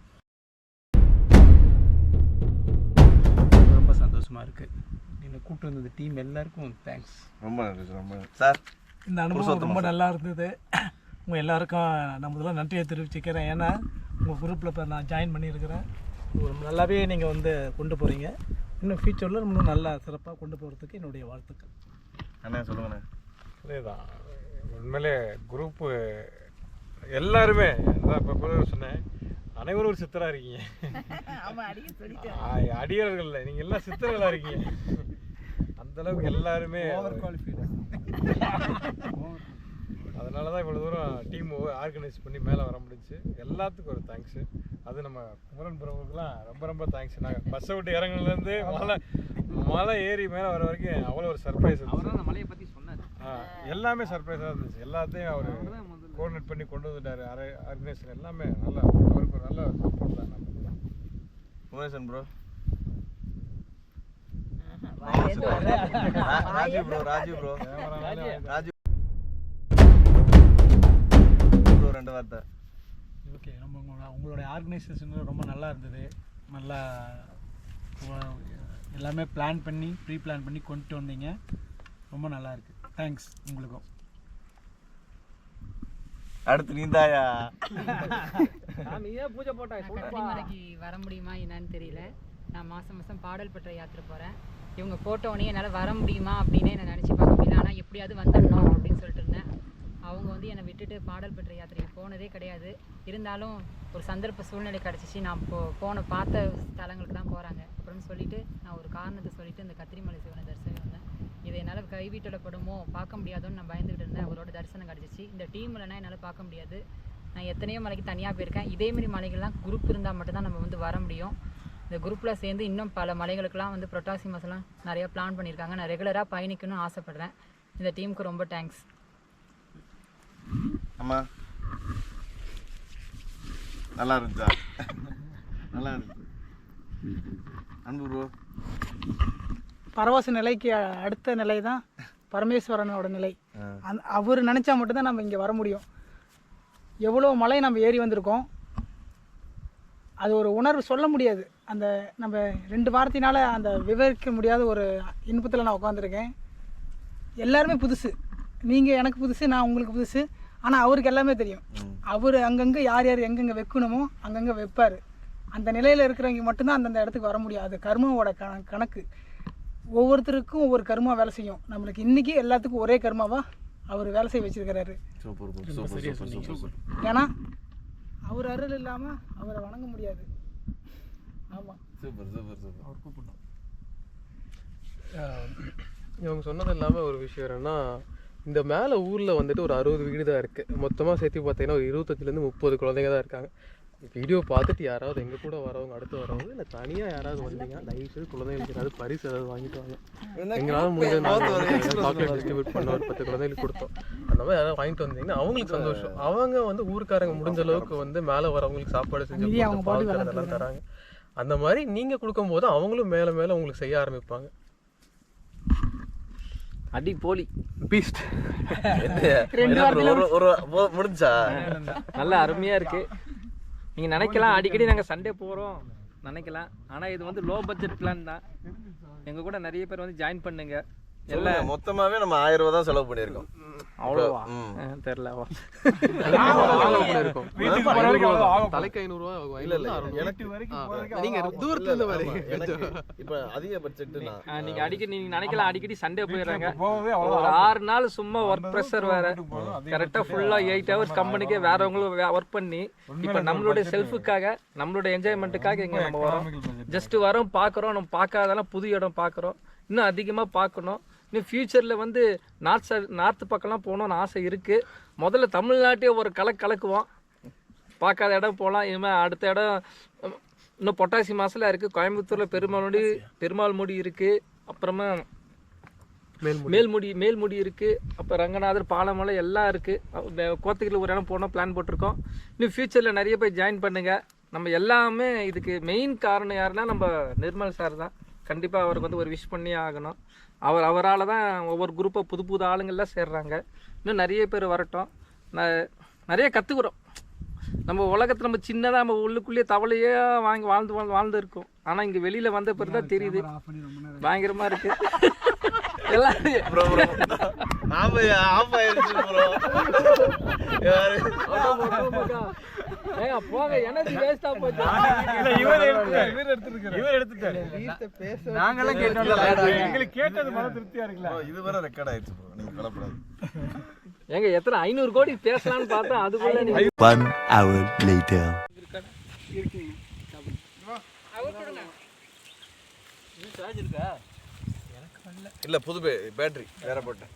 ரொம்ப சந்தோஷமாக இருக்குது. என்னை கூப்பிட்டு வந்தது டீம் எல்லாருக்கும் தேங்க்ஸ். ரொம்ப நன்றி. ரொம்ப சார், இந்த அனுபவம் ரொம்ப நல்லா இருந்தது. உங்கள் எல்லாருக்கும் நான் முதல்ல நன்றியை தெரிவிச்சுக்கிறேன். ஏன்னா உங்கள் குரூப்பில் இப்போ நான் ஜாயின் பண்ணியிருக்கிறேன். நல்லாவே நீங்கள் வந்து கொண்டு போகிறீங்க. இன்னும் ஃபியூச்சரில் இன்னும் நல்லா சிறப்பாக கொண்டு போகிறதுக்கு என்னுடைய வாழ்த்துக்கள். அண்ணா சொல்லுங்கண்ணே. அதேதான், உண்மையிலே குரூப்பு எல்லாருமே இப்போ கூட சொன்னேன், அனைவரும் ஒரு சித்தராக இருக்கீங்க. அடியார்கள் இல்லை, நீங்கள் எல்லாம் சித்தர்களாக இருக்கீங்க. அந்தளவுக்கு எல்லாருமே அதனால தான் இவ்வளோ தூரம் டீம் ஆர்கனைஸ் பண்ணி மேலே வர முடிஞ்சு. எல்லாத்துக்கும் ஒரு தேங்க்ஸு. அது நம்ம குமரன் பிரபுக்கெலாம் ரொம்ப ரொம்ப தேங்க்ஸ். நாங்கள் பஸ்ஸை விட்டு இறங்குனதுலேருந்து மலை ஏறி மேலே வர வரைக்கும் அவ்வளோ ஒரு சர்ப்ரைஸ் இருந்துச்சு. மலையை பற்றி சொன்னார். எல்லாமே சர்ப்ரைஸாக இருந்துச்சு. எல்லாத்தையும் அவர் கோஆர்டினேட் பண்ணி கொண்டு வந்துட்டார். ஆர்கனைசேஷன் எல்லாமே நல்லா, அவருக்கு ஒரு நல்ல சப்போர்ட் தான். நம்ம குமரேசன் ப்ரோ, ராஜீவ் ப்ரோ ரெண்டு வார்த்தை. ஓகே, ரொம்ப உங்களுடைய ஆர்கனைசேஷன் ரொம்ப நல்லா இருந்தது. நல்லா எல்லாமே பிளான் பண்ணி ப்ரீ பிளான் பண்ணி கொண்டு வந்தீங்க. ரொம்ப நல்லா இருக்குது. தேங்க்ஸ் உங்களுக்கும். அடுத்து நீந்தாயா? நீயே பூஜை போட்டாய். கத்திரிமலைக்கு வர முடியுமா என்னன்னு தெரியல. நான் மாதம் பாடல் பெற்ற யாத்திரை போகிறேன். இவங்க போட்டோடனே என்னால் வர முடியுமா அப்படின்னு நான் நினச்சி பார்க்க முடியல. ஆனால் எப்படியாவது வந்துடணும் அப்படின்னு சொல்லிட்டு இருந்தேன். அவங்க வந்து என்னை விட்டுட்டு பாடல் பெற்ற யாத்திரைக்கு போனதே கிடையாது. இருந்தாலும் ஒரு சந்தர்ப்ப சூழ்நிலை கிடச்சிச்சு. நான் பார்த்த ஸ்தலங்களுக்கு தான் போகிறாங்க அப்படின்னு சொல்லிட்டு நான் ஒரு காரணத்தை சொல்லிட்டு இந்த கத்திரிமலை சிவனை தரிசனம் வந்தேன். இதை என்னால் கைவிட்டப்படுமோ பார்க்க முடியாதோன்னு நான் பயந்துகிட்டு இருந்தேன். அவரோட தரிசனம் கிடச்சிச்சு. இந்த டீம் இல்லைனா என்னால் பார்க்க முடியாது. நான் எத்தனையோ மலைக்கு தனியாக போயிருக்கேன். இதேமாரி மலைகள்லாம் குரூப் இருந்தால் மட்டும்தான் நம்ம வந்து வர முடியும். இந்த குரூப்பில் சேர்ந்து இன்னும் பல மலைகளுக்கெல்லாம் வந்து புரட்டாசி மாதம்லாம் நிறையா பிளான் பண்ணியிருக்காங்க. நான் ரெகுலராக பயணிக்கணும்னு ஆசைப்பட்றேன். இந்த டீமுக்கு ரொம்ப தேங்க்ஸ். அம்மா நல்லா இருந்துச்சா? நல்லா இருந்துச்சு. அன்பு ப்ரோ, பரவச நிலைக்கு அடுத்த நிலை தான் பரமேஸ்வரனோட நிலை. அவர் நினச்சா மட்டும்தான் நம்ம இங்கே வர முடியும். எவ்வளோ மலை நம்ம ஏறி வந்திருக்கோம். அது ஒரு உணர்வு சொல்ல முடியாது. அந்த நம்ம 2 வாரத்தினால அந்த விவரிக்க முடியாத ஒரு இன்பத்தில் நான் உட்காந்துருக்கேன். எல்லாருமே புதுசு. நீங்கள் எனக்கு புதுசு, நான் உங்களுக்கு புதுசு. ஆனால் அவருக்கு எல்லாமே தெரியும். அவர் அங்கங்கே யார் யார் எங்கெங்கே வைக்கணுமோ அங்கங்கே வைப்பார். அந்த நிலையில் இருக்கிறவங்க மட்டும்தான் அந்தந்த இடத்துக்கு வர முடியும். அது கர்மாவோட கணக்கு. ஒவ்வொருத்தருக்கும் ஒவ்வொரு கர்மா வேலை செய்யும். நம்மளுக்கு இன்றைக்கி எல்லாத்துக்கும் ஒரே கர்மாவாக அவர் வேலை செய்ய வச்சுருக்கிறாரு. ஏன்னா அவர் அருள் இல்லாமல் அவரை வணங்க முடியாது. ஆமாம், சூப்பர் சூப்பர் சூப்பர். அவர் கூப்பிட்டோம். இவங்க சொன்னது இல்லாமல் ஒரு விஷயம் என்னன்னா, இந்த மேலே ஊரில் வந்துட்டு ஒரு 60 வீடு தான் இருக்குது. மொத்தமாக சேர்த்து பார்த்தீங்கன்னா ஒரு 25லேருந்து 30 குழந்தைங்க தான் இருக்காங்க. வீடியோ பார்த்துட்டு யாராவது எங்கள் கூட வரவங்க, அடுத்து வரவங்க, இல்லை தனியாக யாராவது வந்தீங்கன்னா தயவுசெய்து குழந்தைங்களுக்கு ஏதாவது பரிசு ஏதாவது வாங்கிட்டு வாங்க. எங்களால் முடிஞ்சது சாக்லேட் டிஸ்ட்ரிபியூட் பண்ண ஒரு 10 குழந்தைங்களுக்கு கொடுத்தோம். அந்த மாதிரி யாராவது வாங்கிட்டு வந்தீங்கன்னா அவங்களுக்கு சந்தோஷம். அவங்க வந்து ஊருக்காரங்க முடிஞ்ச அளவுக்கு வந்து மேலே வரவங்களுக்கு சாப்பாடு செஞ்சு அதெல்லாம் தராங்க. அந்த மாதிரி நீங்கள் கொடுக்கும்போது அவங்களும் மேலே மேலே உங்களுக்கு செய்ய ஆரம்பிப்பாங்க. அடி போலி பீஸ்ட் முடிஞ்சா நல்லா அருமையாக இருக்குது. நீங்கள் நினைக்கலாம் அடிக்கடி நாங்கள் சண்டே போகிறோம் நினைக்கலாம். ஆனால் இது வந்து லோ பட்ஜெட் பிளான் தான். எங்கள் கூட நிறைய பேர் வந்து ஜாயின் பண்ணுங்க. எல்லாம் மொத்தமாகவே நம்ம 1000 ரூபா தான் செலவு பண்ணியிருக்கோம். அவ்வளோவா தெரியலவா? தலைக்கு 500 ரூபா ஆகும். இல்ல இல்ல, எனக்கு நீங்க தூரத்துல இருந்து வரீங்க. இப்ப அதிக பட்ஜெட் நீங்க அடிக்கடி நீங்க நினைக்கலாம் அடிக்கடி சண்டே போயிடுறாங்க. ஒரு 6 நாள் சும்மா ஒர்க் ப்ரெஷர் வேற. கரெக்டா ஃபுல்லா 8 ஹவர்ஸ் கம்பெனிக்கே வேறவங்களும் ஒர்க் பண்ணி இப்ப நம்மளுடைய செல்ஃபுக்காக நம்மளுடைய என்ஜாய்மெண்ட்டுக்காக இங்க நம்ம வரோம். ஜஸ்ட் வரோம், பாக்குறோம். நம்ம பார்க்காதெல்லாம் புது இடம் பாக்குறோம். இன்னும் அதிகமாக பார்க்கணும். இன்னும் ஃப்யூச்சரில் வந்து நார்த்து பக்கம்லாம் போகணுன்னு ஆசை இருக்குது. முதல்ல தமிழ்நாட்டையே ஒரு கலக்குவோம். பார்க்காத இடம் போகலாம். இனிமேல் அடுத்த இடம் இன்னும் பொட்டாசி மாதத்தில் இருக்குது. கோயம்புத்தூரில் பெருமாள் முடி இருக்குது. அப்புறமா மேல்முடி இருக்குது. அப்போ ரங்கநாதர், பாலமலை எல்லாம் இருக்குது. கோத்தகிரியில் ஒரு இடம் போனால் பிளான் போட்டிருக்கோம். இன்னும் ஃப்யூச்சரில் நிறைய பேர் ஜாயின் பண்ணுங்கள். நம்ம எல்லாமே இதுக்கு மெயின் காரணம் யாருன்னா நம்ம நிர்மல் சார் தான். கண்டிப்பாக அவருக்கு வந்து ஒரு விஷ் பண்ணி ஆகணும். அவரால் தான் ஒவ்வொரு குரூப்பாக புது ஆளுங்கள்லாம் சேர்றாங்க. இன்னும் நிறைய பேர் வரட்டும். நிறைய கற்றுக்குறோம். நம்ம உலகத்தில் நம்ம சின்னதாக நம்ம உள்ளுக்குள்ளேயே தவளையே வாழ்ந்து இருக்கோம். ஆனால் இங்கே வெளியில் வந்த பிறகு தான் தெரியுது பயங்கரமாக இருக்குது. போக எனர்ஜி வேஸ்டா போச்சு. கேட்டது மன திருப்தியா இருக்குல்ல. இதுவரை ரெக்கார்ட் ஆயிடுச்சு ப்ரோ, நீங்க கவலைப்படாது. ஏங்க எத்தனை 500 கோடி பேசலாம்னு பார்த்தா அதுக்குள்ள 1 hour later. இல்ல புது பேட்டரி வேற போட்டேன்.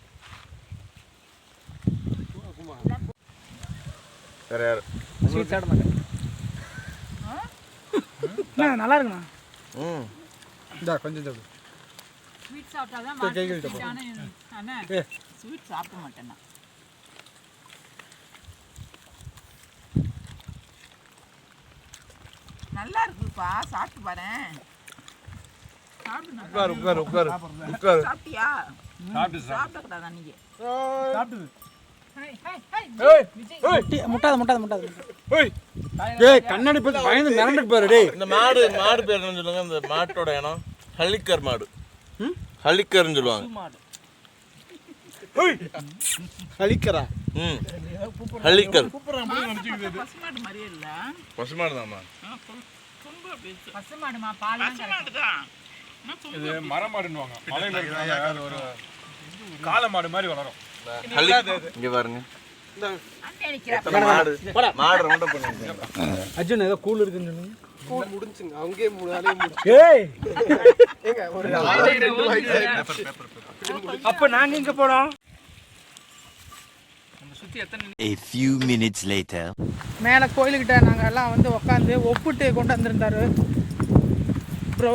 வேற யாரு ஸ்வீட் சாப்பிட மாட்டேன். நல்லா இருக்குண்ணா. கொஞ்சம் சாப்பிடு. ஸ்வீட் சாப்பிட்டாதான் ஸ்வீட் சாப்பிட மாட்டேன்னா. நல்லா இருக்குப்பா, சாப்பிட்டு பாரு. உட்காரு. சாப்பிட்டியா? சாப்பிடக்கூடாதா நீங்க? முட்டாது. கண்ணாடி பார்த்து பயந்து மிரண்டுக்கு பாரு. இந்த மாடு பேர் என்ன சொல்லுங்க? இந்த மாட்டோட இனம் ஹலிக்கர் மாடு. ஹலிக்கர்னு சொல்லுவாங்க. ஹலிக்கரா? ஹலிக்கர் பசுமாடு மாதிரியே இல்ல. பசுமாடு தான்மா. பசுமாடுமா? பால் தான். இது மரமாடுன்னுவாங்க. மலையில இருக்கிற ஒரு காளை மாடு மாதிரி வளரும். இங்க பாருங்க. மாடு ரவுண்ட் அப் பண்ணுங்க. அர்ஜுன் ஏதோ கூல் இருக்குன்னு சொன்னீங்க. கூல் முடிஞ்சுங்க. அங்கேயே அப்ப நாங்க இங்க போறோம். A few minutes later. மேலே கோயிலுக்கிட்ட நாங்கள் எல்லாம் வந்து உக்காந்து ஒப்பிட்டு கொண்டு வந்திருந்தாரு ப்ரோ.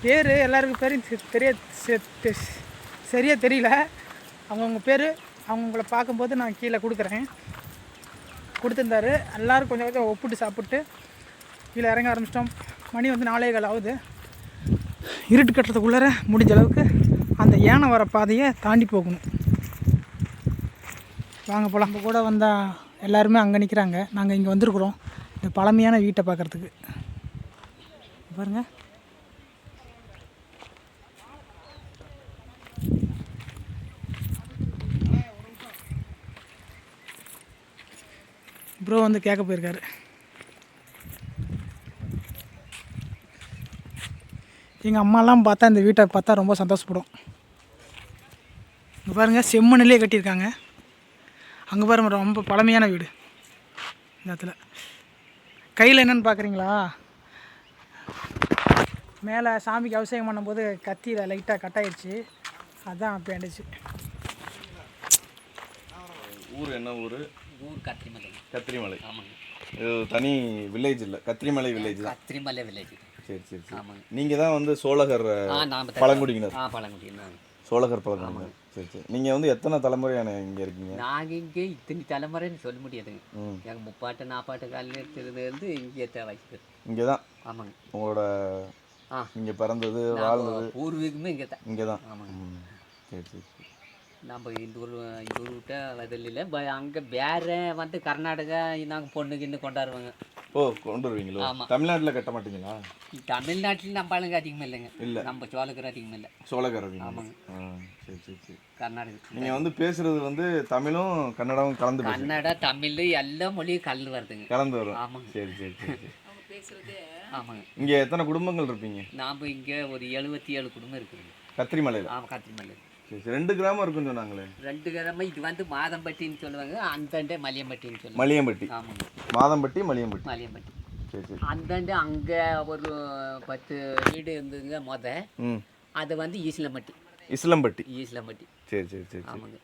பேர் எல்லாருக்கும் சரியாக தெரியல. அவங்கவுங்க பேர் அவங்கள பார்க்கும்போது நான் கீழே கொடுத்துருந்தாரு. எல்லோரும் கொஞ்சம் ஒப்பிட்டு சாப்பிட்டு கீழே இறங்க ஆரம்பிச்சிட்டோம். மணி வந்து 4:15 ஆகுது. இருட்டு கட்டுறதுக்குள்ளார முடிஞ்ச அளவுக்கு அந்த யானை வர பாதையை தாண்டி போகணும். வாங்க போகலாம். நம்ம கூட வந்தால் எல்லாருமே அங்கே நிற்கிறாங்க. நாங்கள் இங்கே வந்திருக்குறோம் இந்த பழமையான வீட்டை பார்க்குறதுக்கு. பாருங்கள், ப்ரோ வந்து கேட்க போயிருக்காரு. எங்கள் அம்மாலாம் பார்த்தா இந்த வீட்டை பார்த்தா ரொம்ப சந்தோஷப்படும். இங்கே பாருங்கள், செம்மண்ணிலே கட்டியிருக்காங்க. அங்கே பாருங்க, ரொம்ப பழமையான வீடு. இந்த இடத்துல கையில் என்னென்னு பார்க்குறீங்களா? மேலே சாமிக்கு அபிஷேகம் பண்ணும்போது கத்தியில் லைட்டாக கட் ஆயிடுச்சு. அதுதான் அப்போ ஆயிடுச்சு. ஊர் என்ன ஊர்? கத்திரிமலை. கத்திரிமலை. ஆமாங்க. இது தனி வில்லேஜ் இல்லை, கத்திரிமலை வில்லேஜ் தான். கத்திரிமலை வில்லேஜ். சரி. ஆமாங்க. நீங்கள் தான் வந்து சோழகர் பழங்குடியினர். பழங்குடியினர். சோழகர் பழங்குடியினர். சரி. நீங்கள் வந்து எத்தனை தலைமுறையான இங்கே இருக்கீங்க? நாங்கள் இங்கே இத்தனை தலைமுறைன்னு சொல்ல முடியாதுங்க. எங்கள் 30-40 காலில் இருக்கிறது வந்து இங்கே வச்சுக்கிறது. இங்கே தான். ஆமாங்க. உங்களோட இங்கே பிறந்தது வாழ்ந்தது பூர்வீகமே இங்கே தான். இங்கே தான். ஆமாங்க. சரி. நம்ம இந்த ஊர் விட்ட அதில் இல்லை. அங்கே வேறு வந்து கர்நாடகா நாங்கள் பொண்ணுக்கு இன்னும் கொண்டாடுவாங்க. ஓ, கொண்டு வருவீங்களோ? ஆமாம். தமிழ்நாட்டில் கட்ட மாட்டீங்களா? தமிழ்நாட்டில் நம்ம ஆளுங்க அதிகமாக இல்லைங்க. இல்லை, நம்ம சோழகர் அதிகமாக இல்லை. சோழகர். ஆமாங்க. சரி. கர்நாடகா. நீங்கள் வந்து பேசுறது வந்து தமிழும் கன்னடாவும் கலந்து கன்னடா தமிழ் எல்லா மொழியும் கலந்து வருதுங்க. கலந்து வரும். ஆமாங்க. சரி. ஆமாங்க. இங்கே எத்தனை குடும்பங்கள் இருப்பீங்க? நாம் இங்கே ஒரு 77 குடும்பம் இருக்குதுங்க. கத்திரிமலையில்? ஆமாம், கத்திரிமலையில். சரி. 2 கிராமம் இருக்குன்னு சொன்னாங்களே. 2 கிராமம். இது வந்து மாதம்பட்டின்னு சொல்லுவாங்க. அந்தாண்டே மலியம்பட்டின்னு சொல்லுவாங்க. மலியம்பட்டி. ஆமாங்க. மாதம்பட்டி, மலியம்பட்டி. சரி. அந்தாண்டே அங்கே ஒரு 10 வீடு இருந்ததுங்க. அது வந்து ஈஸ்லம்பட்டி. இஸ்லம்பட்டி. சரி சரி சரி. ஆமாங்க.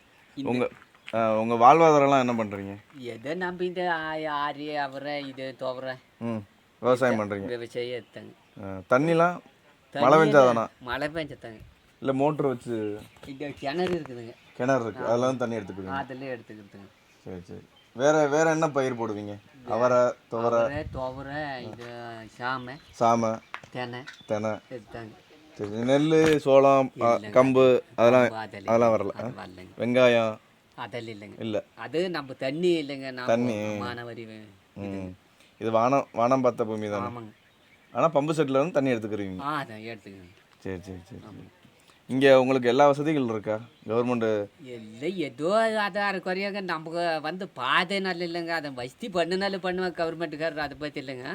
உங்கள் வாழ்வாதாரம்லாம் என்ன பண்ணுறீங்க? எதை நம்ம இந்த ஆரி அவரை இது துவரை விவசாயம் பண்ணுறீங்க? விவசாயம் எடுத்தாங்க. தண்ணிலாம் மழை பெஞ்சாதானா? மழை பெஞ்சத்தாங்க. இல்லை மோட்ரு வச்சு? இந்த கிணறு இருக்குதுங்க. கிணறு இருக்குது, அதெல்லாம் தண்ணி எடுத்துக்குதுங்க? அதெல்லாம் எடுத்துக்கிறதுங்க. சரி சரி. வேற என்ன பயிர் போடுவீங்க? அவரை, துவரை, இது சாமை, தெனை எடுத்தாங்க. சரி. நெல், சோளம், கம்பு அதெல்லாம் வரல? வெங்காயம் அதெல்லாம் இல்லைங்க. இல்லை, அது நம்ம தண்ணி இல்லைங்க. தண்ணி மானவரி இது வானம் பார்த்த பூமி தானே? ஆமாங்க. ஆனால் பம்பு செட்டில் வந்து தண்ணி எடுத்துக்கிறீங்க? அதான் எடுத்துக்கிறேன். சரி சரி சரி. இங்கே உங்களுக்கு எல்லா வசதிகள் இருக்கா? கவர்மெண்ட்டு இல்லை, ஏதோ அதை குறையாங்க. நமக்கு வந்து பாதை நல்ல இல்லைங்க. அதை வசதி பண்ணுனாலும் பண்ணுவாங்க கவர்மெண்ட்டுக்காரர், அதை பற்றி இல்லைங்க.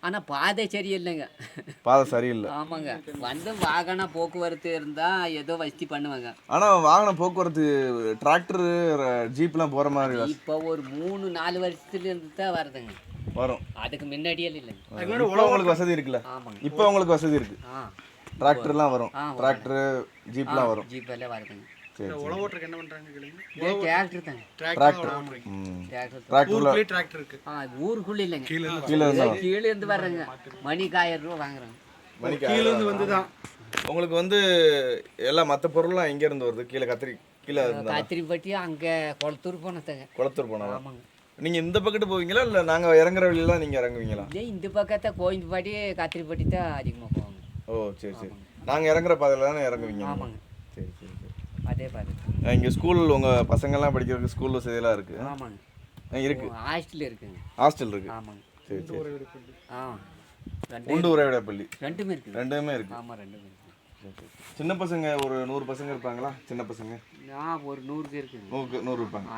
ஆனால் பாதை சரியில்லைங்க. பாதை சரியில்லை? ஆமாங்க. வந்து வாகன போக்குவரத்து இருந்தால் ஏதோ வசதி பண்ணுவாங்க. ஆனால் வாகன போக்குவரத்து டிராக்டரு, ஜீப்லாம் போகிற மாதிரி இப்போ ஒரு 3-4 வருஷத்துலேருந்து தான் வருதுங்க. வரும். அதுக்கு முன்னாடியே இல்லைங்க. இப்போ உங்களுக்கு வசதி இருக்குல்ல? ஆமாங்க. இப்போ உங்களுக்கு வசதி இருக்கு. டிராக்டர்லாம் வரும், டிராக்டர் ஜீப்லாம் வரும். ஜீப் எல்லாம் வருதுங்க. சரி. உழவோட்டருக்கு என்ன பண்றாங்க கேளுங்க. டிராக்டர் தாங்க. டிராக்டர் இருக்கு. ஊருக்குள்ள இல்லைங்க. கீழே இருந்து வர்றங்க. மணிக்கு 1000 ரூபா வாங்குறாங்க. கீழே இருந்து வந்துதான். உங்களுக்கு வந்து எல்லாம் மற்ற பொருள்லாம் எங்க இருந்து வருது? கத்திரிப்பட்டி அங்கே குளத்தூர் போனதாங்க. குளத்தூர் போனா? ஆமாங்க. நீங்க இந்த பக்கத்து போவீங்களா இல்லை நாங்க இறங்குற வழியெல்லாம் நீங்க இறங்குவீங்களா? இல்லை, இந்த பக்கத்தை கோயம்புப்பாட்டி கத்திரிப்பட்டி தான் அதிகமாக போவாங்க. ஓ சரி சரி. நாங்க இறங்குற பாதையில தானே இறங்குவீங்க? ஆமாங்க. சரி சரி சரி. அதே பாதை. இங்கே ஸ்கூல் உங்கள் பசங்கள்லாம் படிக்கிறதுக்கு ஸ்கூல் வசதியெல்லாம் இருக்குது? ஆமாங்க. இருக்குது. ஹாஸ்டல் இருக்குங்க. ஹாஸ்டல் இருக்குது? ஆமாங்க. சரி சரி. உண்டு உறைவிட பள்ளி ரெண்டுமே இருக்குது. ரெண்டுமே இருக்குது? ஆமாம், ரெண்டுமே இருக்குது. சின்ன பசங்க ஒரு 100 பசங்க இருப்பாங்களா? சின்ன பசங்க ஒரு 100 பேர் இருக்குங்க. 100 இருப்பாங்க.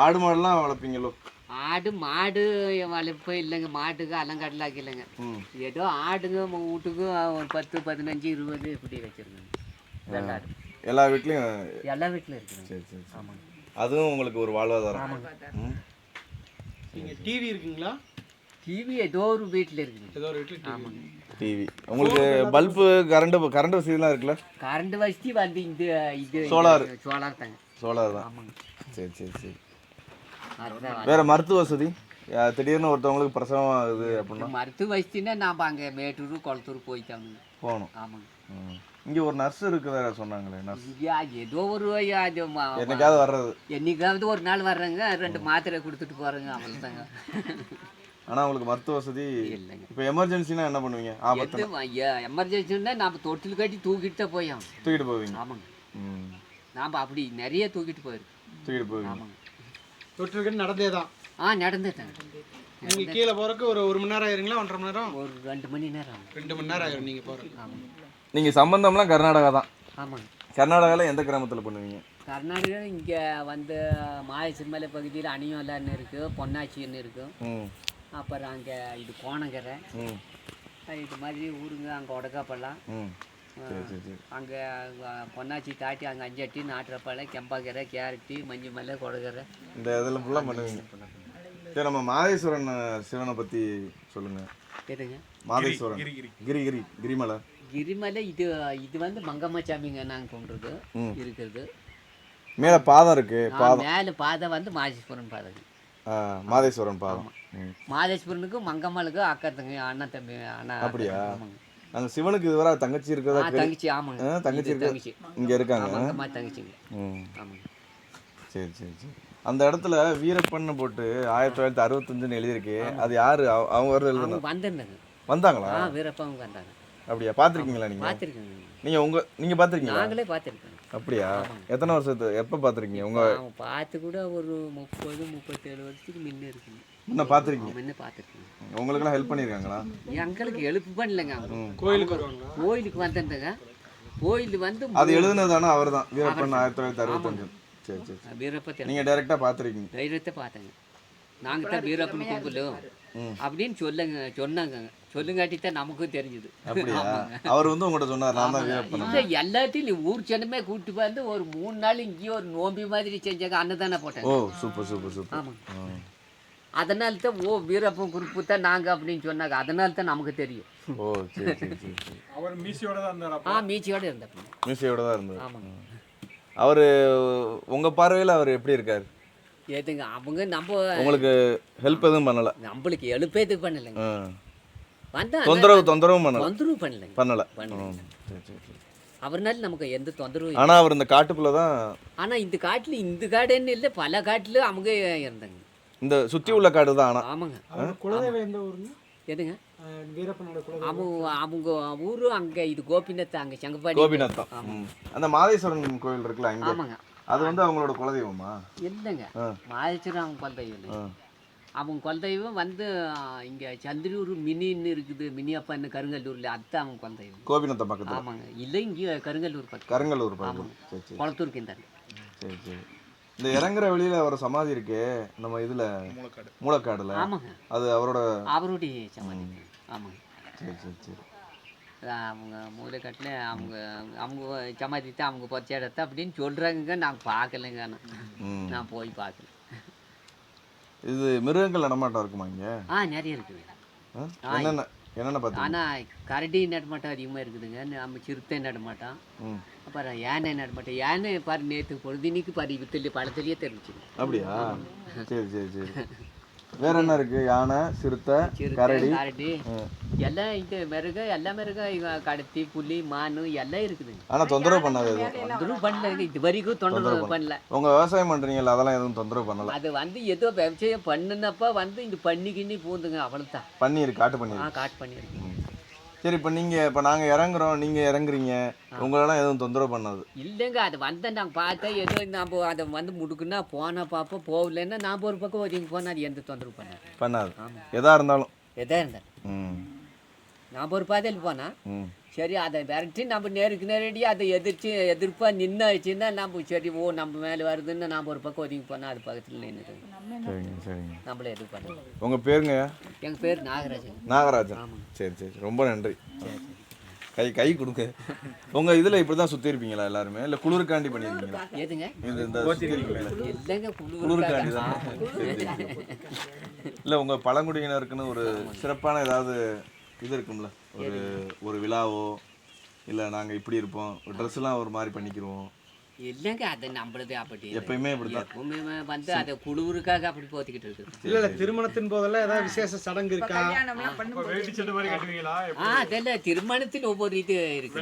ஆடு மாடுலாம் வளர்ப்பீங்களோ? ஆடு மாடு வளர்ப்பு இல்லைங்க. மாட்டுக்கு அலங்காட்டில் ஆக்கலைங்க. ஏதோ ஆடுங்க வீட்டுக்கு ஒரு 10, 15, 20 இப்படி வச்சுருக்காங்க. வெள்ளாடு எல்லா வீட்லேயும் இருக்குங்க. சரி சரி. ஆமாங்க. அதுவும் உங்களுக்கு ஒரு வாழ்வாதாரம். நீங்கள் டிவி இருக்குங்களா? டிவி ஏதோ ஒரு வீட்டில் இருக்குங்க. ஏதோ ஒரு வீட்டில் ஆமாங்க. டிவி உங்களுக்கு பல்பு கரண்ட் வசதிலாம் இருக்குல்ல? கரண்ட் வசதி வந்து இது சோலார் தாங்க. சோலார் தான். ஆமாங்க. சரி சரி சரி. வேற மருத்துவ வசதி? திடீர்னு ஒருத்தவங்களுக்கு பிரசவம் ஆகுது அப்படின்னா மருத்துவ வசதினா நாம் அங்கே மேட்டூர் குளத்தூர் போகணும். ஆமாங்க. இங்கே ஒரு நர்ஸ் இருக்குதா சொன்னாங்களே? நர்ஸ் ஏதோ ஒரு என்னைக்காவது வர்றது? என்னைக்காவது ஒரு நாள் வர்றேங்க. 2 மாத்திரை கொடுத்துட்டு போகிறேங்க. அவ்வளோதாங்க. ஆனால் உங்களுக்கு மருத்துவ வசதி இல்லைங்க. இப்போ எமர்ஜென்சினா என்ன பண்ணுவீங்க? எமர்ஜென்சின்னா நாம் தொட்டில் கட்டி தூக்கிட்டு தான் தூக்கிட்டு போவீங்க? ஆமாங்க. நாம் அப்படி நிறைய தூக்கிட்டு போயிருக்கோம். ஆமாங்க. தொட்டில் கட்டி நடந்தே தான்? நடந்துட்டாங்க. நீங்கள் கீழே போகிறக்கு ஒரு 1 மணி நேரம் ஆயிருங்களா? 1.5 மணி நேரம்? ஒரு 2 மணி நேரம். 2 மணி நேரம் ஆயிரும் நீங்கள் போகிறக்கு. ஆமாங்க. நீங்கள் சம்பந்தம்லாம் கர்நாடகா தான்? ஆமாங்க. கர்நாடகாவில் எந்த கிராமத்தில் பண்ணுவீங்க? கர்நாடகா இங்கே வந்து மாயசிம்மலை பகுதியில் அணியோலன்னு இருக்குது, பொன்னாச்சின்னு இருக்குது. அப்புறம் அங்கே இது கோணங்கரை, இது மாதிரி ஊருங்க. அங்கே ஒடக்காப்பள்ளம், அங்கே பொன்னாச்சி தாட்டி, அங்கே அஞ்சட்டி, நாட்டுறப்பாளை, கெம்பாக்கரை, கேரட்டி, மஞ்சுமலை, கொடகரை, இந்த இதில் ஃபுல்லாக பண்ணுவீங்க. சரி, நம்ம மாதேஸ்வரன் சிவனை பற்றி சொல்லுங்கள். எதுங்க? மாதேஸ்வரன் கிரிமலை. கிரிமலை இது வந்து மங்கம்மாச்சாமிங்க நாங்கள் கும்பிட்றது இருக்கிறது. மேலே பாதம் இருக்கு. மேலே பாதை வந்து மாதேஸ்வரன் பாதைங்க. மாதேஸ்வரன் பாதம். மாதேஸ்வரனுக்கும் மங்கம்மாளுக்கும் அக்கா தங்கி அண்ணன் தம்பி அண்ணா. அப்படியா? நாங்கள் சிவனுக்கு இதுவரை தங்கச்சி இருக்கிறதா? தங்கச்சி. ஆமாங்க. தங்கச்சி இருக்கு, இங்கே இருக்காங்க. மங்கம்மா தங்கச்சிங்க. ஆமாங்க. சரி சரி சரி. அந்த இடத்துல வீரப்பன்னு போட்டு 1965 எழுதியிருக்கு. அது யாரு? அவங்க வரது வந்தாங்களா? வீரப்பன் வந்தாங்க. அப்படியா? பார்த்துருக்கீங்களா நீங்கள்? பார்த்துருக்கீங்க. நீங்கள் பார்த்துருக்கீங்களா? நாங்களே பார்த்துருக்கோம். அப்படியா? எத்தனை வருஷத்து எப்போ பார்த்துருக்கீங்க? உங்கள் பார்த்து கூட ஒரு 30-37 வருஷத்துக்கு முன்னே இருக்குங்க. முன்ன பார்த்துருக்கீங்க? முன்னே பார்த்துருக்கீங்க. உங்களுக்கெல்லாம் ஹெல்ப் பண்ணியிருக்காங்களா? எங்களுக்கு ஹெல்ப் பண்ணலைங்க. கோயிலுக்கு வந்துருந்தேங்க. கோயில் வந்து அது எழுதுனதானே அவர் தான், வீரப்பன் 1965. சரி சரி. வீரப்பத்தை நீங்கள் டைரெக்டாக பார்த்துருக்கீங்க? தைரியத்தை பார்த்தேங்க. நாங்கள் தான் வீரப்பன் கும்பலும் அப்படின்னு சொன்னாங்க. சொல்லுங்காட்டி தான் நமக்கும் தெரிஞ்சுது. அப்படியா? அவர் வந்து உங்கள்கிட்ட சொன்னார் நான் தான் வீரப்பன். இல்லை, எல்லாத்தையும் ஊர் ஜனமே கூப்பிட்டு வந்து ஒரு 3 நாள் இங்கேயே ஒரு நோம்பி மாதிரி செஞ்சாங்க. அன்னதானே போட்டாங்க. ஓ சூப்பர் சூப்பர் சூப்பர். ஆமாங்க. அதனால தான் வீரப்பன் குறிப்பு தான் நாங்கள் அப்படின்னு சொன்னாங்க. அதனால தான் நமக்கு தெரியும். ஓ சரி சரி சரி சரி. அவர் மீசியோட தான் இருந்தார். மீச்சியோட இருந்தப்ப. மியூசியோட தான் இருந்தது. ஆமாங்க. அவர் உங்கள் பார்வையில் அவர் எப்படி இருக்கார்? ஏதுங்க அவங்க நம்ம உங்களுக்கு ஹெல்ப் எதுவும் பண்ணலை? நம்மளுக்கு எழுப்பேதுக்கு பண்ணலைங்க. வந்தா தொந்தரவும் பண்ணலை? தொந்தரவு பண்ணலைங்க. பண்ணலை. சரி சரி சரி. அவர்னால நமக்கு எந்த தொந்தரவும். ஆனால் அவர் இந்த காட்டுக்குள்ளே தான். ஆனால் இந்த காட்டில் இந்த காடுன்னு இல்லை, பல காட்டில் அவங்க இருந்தாங்க. இந்த சுற்றி உள்ள காடு தான். ஆனால் ஆமாங்க. குலதெய்வம் எந்த ஊருங்க? எதுங்க வீரப்பனோட அவங்க ஊரு அங்கே இது கோபிநாத், அங்கே செங்கப்பாடி. கோபிநாத் தான். அந்த மாதேஸ்வரன் கோயில் இருக்குல்ல அங்கே. ஆமாங்க. அது வந்து அவங்களோட குலதெய்வமா? இல்லைங்க, மாதேஸ்வரன் அவங்க குலதெய்வம் இல்லை. அவங்க குலதெய்வம் வந்து இங்கே சந்திரூர் மினின்னு இருக்குது, மினி அப்பான்னு கருங்கல்லூரில், அதுதான் அவங்க குலதெய்வம். கோபிநாத்த பக்கத்தில்? ஆமாங்க. இல்லை, இங்கே கருங்கல்லூர் பக்கம். கருங்கல்லூர் பக்கம். சரி சரி. குளத்தூருக்கு இந்த. சரி சரி. இந்த இறங்குற வெளியில் அவர் சமாதி இருக்கே நம்ம இதில் மூலக்காடுல. ஆமாங்க. அது அவருடைய சமாதி. ஆமாங்க. சரி சரி சரி. அவங்க மூலைக்காட்டில் அவங்க சமாதி தான், அவங்க பொச்ச இடத்த அப்படின்னு சொல்கிறாங்க. நான் பார்க்கலைங்க, நான் போய் பார்க்கல. இது மிருகங்கள் நடமாட்டம் இருக்குமா இங்கே? நிறைய இருக்குதுங்க. என்னென்ன பார்த்தீங்க? ஆனால் கரடி நடமாட்டம் அதிகமாக இருக்குதுங்க. நம்ம சிறுத்தை நடமாட்டம், அப்புறம் யானை நடமாட்டம். யானை பாரு நேற்று பொழுதுனிக்கு பாரு வித்துல பழத்துலேயே தெரிஞ்சுங்க. அப்படியா? சரி சரி சரி. வேற என்ன இருக்கு? யானை, சிறுத்தை, கரடி எல்லாம் இந்த மிருகம், எல்லா மிருகம், கடத்தி, புலி, மானு எல்லாம் இருக்குதுங்க. ஆனால் தொந்தரவு பண்ணாது? தொந்தரவு பண்ணல, இது வரைக்கும் தொந்தரவு பண்ணல. உங்க விவசாயம் பண்றீங்கல்ல, அதெல்லாம் எதுவும் தொந்தரவு பண்ணல? அது வந்து ஏதோ விவசாயம் பண்ணுனப்ப வந்து இந்த பண்ணிக்கின்னு பூந்துங்க, அவ்வளோதான். பண்ணியிருக்கு, காட்டு பண்ணியிருக்கு. காட்டு பண்ணியிருக்கு. சரி, இப்போ நாங்கள் இறங்குறோம், நீங்கள் இறங்குறீங்க, உங்களெல்லாம் எதுவும் தொந்தரவு பண்ணாது? இல்லைங்க, அது வந்து நாங்கள் பார்த்தா ஏதோ நம்ம அதை வந்து முடுக்குன்னா போனால் பார்ப்போம், போகலன்னா நாம் ஒரு பக்கம் ஒதுங்கி போனால் அது எந்த தொந்தரவு பண்ணாது. எதாக இருந்தாலும் நாம் ஒரு பாதையில் போனால் சரி, அதை விரட்டி நம்ம நேருக்கு நேரடியாக அதை எதிர்ப்பாக நின்னாச்சுன்னா நம்ம சரி, நம்ம மேலே வருதுன்னு நாம் ஒரு பக்கம் ஒதுங்கி போனால் அது பக்கத்தில் நின்று. சரிங்க சரிங்க. நம்மளே எது பண்ணலாம். உங்கள் பேருங்க? எங்கள் பேர் நாகராஜன். நாகராஜன். சரி சரி, ரொம்ப நன்றி. கை கொடுங்க. உங்கள் இதில் இப்படி தான் சுற்றி இருப்பீங்களா எல்லாருமே, இல்லை குளிருக்காண்டி பண்ணியிருக்கீங்களா? எதுங்க? இல்லைங்க, குளிருக்காண்டி தான். இல்லை, உங்கள் பழங்குடியினருக்குன்னு ஒரு சிறப்பான ஏதாவது இது இருக்கும்ல, ஒரு விழாவோ, இல்லை நாங்கள் இப்படி இருப்போம், ட்ரெஸ்லாம் ஒரு மாதிரி பண்ணிக்கிடுவோம்? இல்லைங்க, அது நம்மளது அப்படி எப்பயுமே இப்படிதான். எப்பவுமே வந்து அதை குழுவுக்காக அப்படி போத்திக்கிட்டு இருக்கு. இல்லை, திருமணத்தின் போதெல்லாம் ஏதாவது விசேஷ சடங்கு இருக்கா? அதெல்லாம் திருமணத்தில் ஒவ்வொரு இது இருக்கு.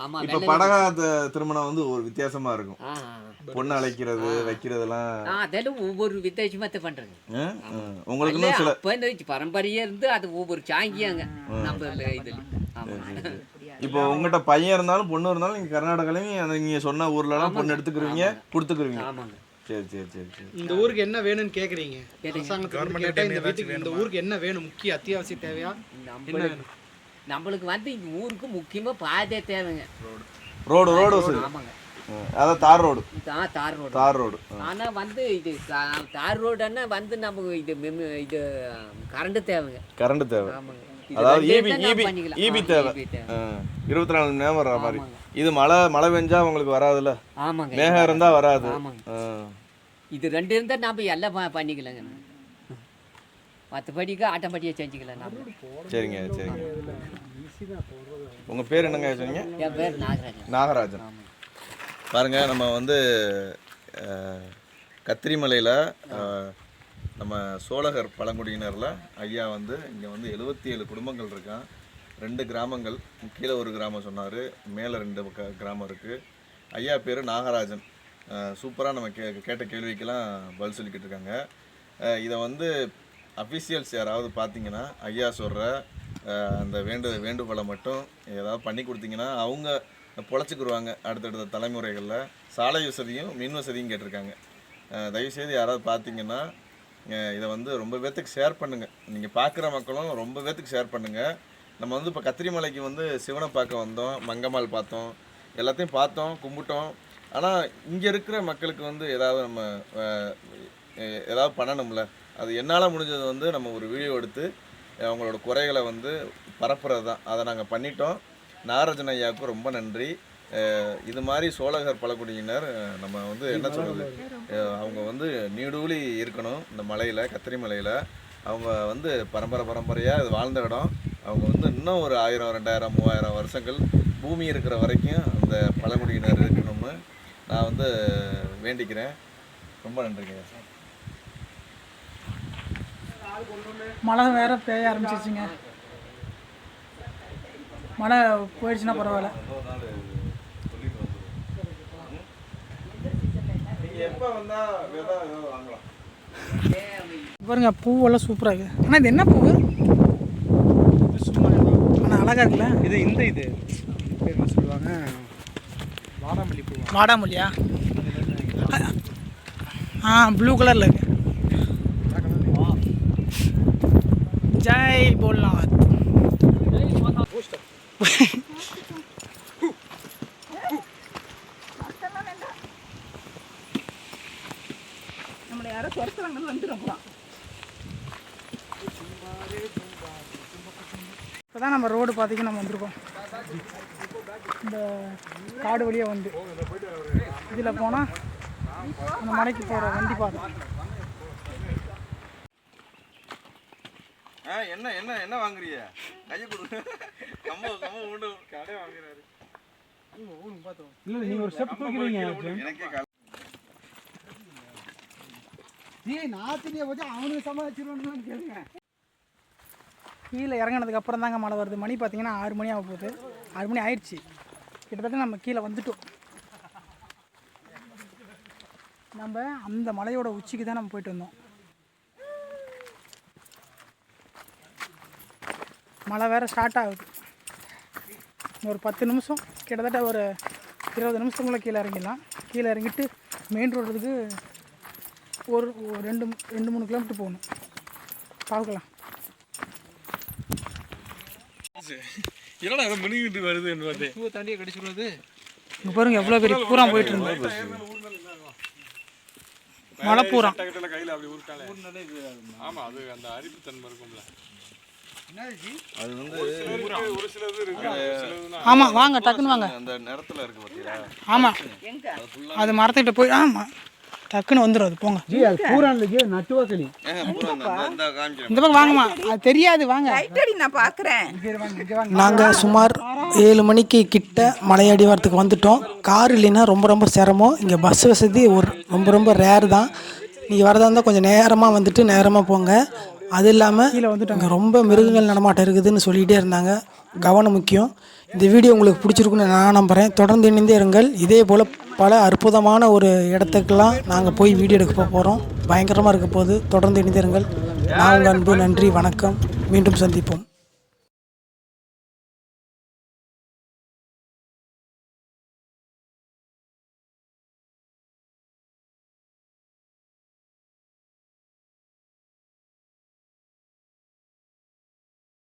ஆமா, இப்போ படகா திருமணம் வந்து ஒரு வித்தியாசமா இருக்கும். பொண்ணு அழைக்கிறது, வைக்கிறதெல்லாம் அதெல்லாம் ஒவ்வொரு வித்தியாசமா பண்றாங்க. உங்களுக்கு சில பரம்பரையா இருந்து அது ஒவ்வொரு சாங்கியாங்க நம்ம இதுல. இப்போ உங்கள்கிட்ட பையன் இருந்தாலும் பொண்ணு இருந்தாலும் நீங்கள் கர்நாடகாலையும் நீங்கள் சொன்ன ஊர்லலாம் பொண்ணு எடுத்துக்கிறீங்க, கொடுத்துக்குறீங்க. ஆமாங்க. சரி சரி சரி சரி. இந்த ஊருக்கு என்ன வேணும்னு கேட்குறீங்க? இந்த வீட்டுக்கு இந்த ஊருக்கு என்ன வேணும்? முக்கிய அத்தியாவசிய தேவையா? நம்மளுக்கு வந்து இந்த ஊருக்கு முக்கியமாக பாதை தேவைங்க. ரோடு. ஆமாங்க. அதான் தார் ரோடு. தார் ரோடு. ஆனால் வந்து இது தார் ரோடுன்னா வந்து நமக்கு இது கரண்ட் தேவைங்க. கரண்ட் தேவை. ஆமாங்க. அதாவது ஈபி தேவை. 24 மணி நேரம் வர்ற மாதிரி. இது மழை பெஞ்சா உங்களுக்கு வராதுல்ல? ஆமாங்க. மேகம் இருந்தா வராது. இது ரெண்டு இருந்தால் நம்ம எல்லாம் பண்ணிக்கலாங்க. மற்றபடிக்கு ஆட்டோமேட்டிக்காக செஞ்சுக்கலாம். சரிங்க சரிங்க. உங்கள் பேர் என்னங்க சொன்னீங்க? என் பேர் நாகராஜன். பாருங்க, நம்ம வந்து கத்திரிமலையில் நம்ம சோழகர் பழங்குடியினரில் ஐயா வந்து இங்கே வந்து 77 குடும்பங்கள் இருக்கான். 2 கிராமங்கள், கீழே ஒரு கிராமம் சொன்னார், மேலே 2 கிராமம் இருக்குது. ஐயா பேர் நாகராஜன். சூப்பராக நம்ம கேட்ட கேள்விக்கெல்லாம் பதில் சொல்லிக்கிட்டு இருக்காங்க. இதை வந்து அஃபிஷியல்ஸ் யாராவது பார்த்தீங்கன்னா ஐயா சொல்கிற அந்த வேண்டுகோளை மட்டும் ஏதாவது பண்ணி கொடுத்தீங்கன்னா அவங்க பொழைச்சிக்கிடுவாங்க. அடுத்தடுத்த தலைமுறைகளில் சாலை வசதியும் மின் வசதியும் கேட்டிருக்காங்க. தயவுசெய்து யாராவது பார்த்தீங்கன்னா இதை வந்து ரொம்ப பேர்த்துக்கு ஷேர் பண்ணுங்கள். நீங்கள் பார்க்குற மக்களும் ரொம்ப பேர்த்துக்கு ஷேர் பண்ணுங்கள். நம்ம வந்து இப்போ கத்திரிமலைக்கு வந்து சிவனை பார்க்க வந்தோம், மங்கம்மாள் பார்த்தோம், எல்லாத்தையும் பார்த்தோம், கும்பிட்டோம். ஆனால் இங்கே இருக்கிற மக்களுக்கு வந்து ஏதாவது நம்ம ஏதாவது பண்ணணும்ல. அது என்னால் முடிஞ்சது வந்து நம்ம ஒரு வீடியோ எடுத்து அவங்களோட குறைகளை வந்து பரப்புறது தான். அதை நாங்கள் பண்ணிட்டோம். நாகராஜன் ஐயாவுக்கு ரொம்ப நன்றி. இது மாதிரி சோழகர் பழங்குடியினர் நம்ம வந்து என்ன சொல்கிறது, அவங்க வந்து நீடூழி இருக்கணும் இந்த மலையில், கத்திரிமலையில். அவங்க வந்து பரம்பரையாக இது வாழ்ந்த இடம். அவங்க வந்து இன்னும் ஒரு 1000, 2000, 3000 வருஷங்கள் பூமி இருக்கிற வரைக்கும் அந்த பழங்குடியினர் இருக்கணும்னு நான் வந்து வேண்டிக்கிறேன். ரொம்ப நன்றிங்க. மழை வேற பெய்ய ஆரம்பிச்சிருச்சுங்க. மழை போயிடுச்சுன்னா பரவாயில்ல. பாருங்க பூவெல்லாம் சூப்பராக இருக்குது. ஆனால் இது என்ன பூ? ஆனால் அழகாக இருக்குல்ல. இது என்ன சொல்லுவாங்க, வாடாமல்லி பூ. வாடாமல்லியா? ப்ளூ கலரில் இருக்கு. ஜெய் போல்நாத். நம்மளை யாரோ துரத்துறாங்கன்னு வந்துடும்லாம். இப்போ தான் நம்ம ரோடு பார்த்திங்கன்னா நம்ம வந்திருக்கோம். இந்த காடு வழியாக வந்து இதில் போனால் அந்த மலைக்கு போகிற வண்டி பாதை. என்ன வாங்குறீங்க? கையை கொடுங்க. கம்ம உண்டு கடை வாங்குறாரு. இல்லை நீங்கள் ஒரு ஸ்டெப் தூக்கிறீங்க. எனக்கே நாத்தினியை வச்சு அவனுக்கு சமாளிச்சிருவான்னு கேளுங்க. கீழே இறங்கினதுக்கு அப்புறம் தாங்க மழை வருது. மணி பார்த்தீங்கன்னா 6 மணி ஆக போகுது. 6 மணி ஆயிடுச்சு. கிட்டத்தட்ட நம்ம கீழே வந்துட்டோம். நம்ம அந்த மலையோட உச்சிக்கு தான் நம்ம போயிட்டு வந்தோம். மழை வேறு ஸ்டார்ட் ஆகுது. ஒரு 10 நிமிஷம், கிட்டத்தட்ட ஒரு 20 நிமிஷத்துக்குள்ளே கீழே இறங்கிடலாம். கீழே இறங்கிட்டு மெயின் ரோடுக்கு ஒரு 2-3 கிலோமீட்டர் போகணும். பார்க்கலாம். என்னடா ஏதோ மினிக்கிட்டு வருதுன்னு பார்த்து பூவை தாண்டியே கடிச்சு வருது. இங்கே பாருங்க எவ்வளோ பெரிய பூரா போயிட்டு இருந்தோம். மழை பூரா கையில் அப்படி ஊருக்காலே. ஆமாம், அது அந்த அரிப்பு தன்மை இருக்கும்ல. அது வந்து ஒரு சிலது இருக்கு. ஆமாம், வாங்க டக்குன்னு வாங்க. அந்த நேரத்தில் இருக்கு பார்த்தீங்களா? ஆமாம், அது மரத்துக்கிட்ட போய் டக்குன்னு வந்துடும். அது போங்க. நட்டுவாக்களி இந்த பக்கம் வாங்கம்மா, அது தெரியாது. வாங்க, நான் பார்க்குறேன். நாங்கள் சுமார் 7 மணிக்கு கிட்ட மலையடி வரத்துக்கு வந்துட்டோம். கார் இல்லைன்னா ரொம்ப சிரமம். இங்கே பஸ் வசதி ரொம்ப ரேர் தான். நீங்கள் வரதா இருந்தால் கொஞ்சம் நேரமாக வந்துட்டு நேரமாக போங்க. அது இல்லாமல் இங்கே ரொம்ப மிருகங்கள் நடமாட்டம் இருக்குதுன்னு சொல்லிகிட்டே இருந்தாங்க. கவனம் முக்கியம். இந்த வீடியோ உங்களுக்கு பிடிச்சிருக்குன்னு நான் நம்புகிறேன். தொடர்ந்து இணைந்தே இருங்கள். இதே போல் பல அற்புதமான ஒரு இடத்துக்கெல்லாம் நாங்கள் போய் வீடியோ எடுக்க போகிறோம். பயங்கரமாக இருக்க போது. தொடர்ந்து இணைந்தே இருங்கள். நான் உங்கள் அன்பு. நன்றி, வணக்கம். மீண்டும் சந்திப்போம்.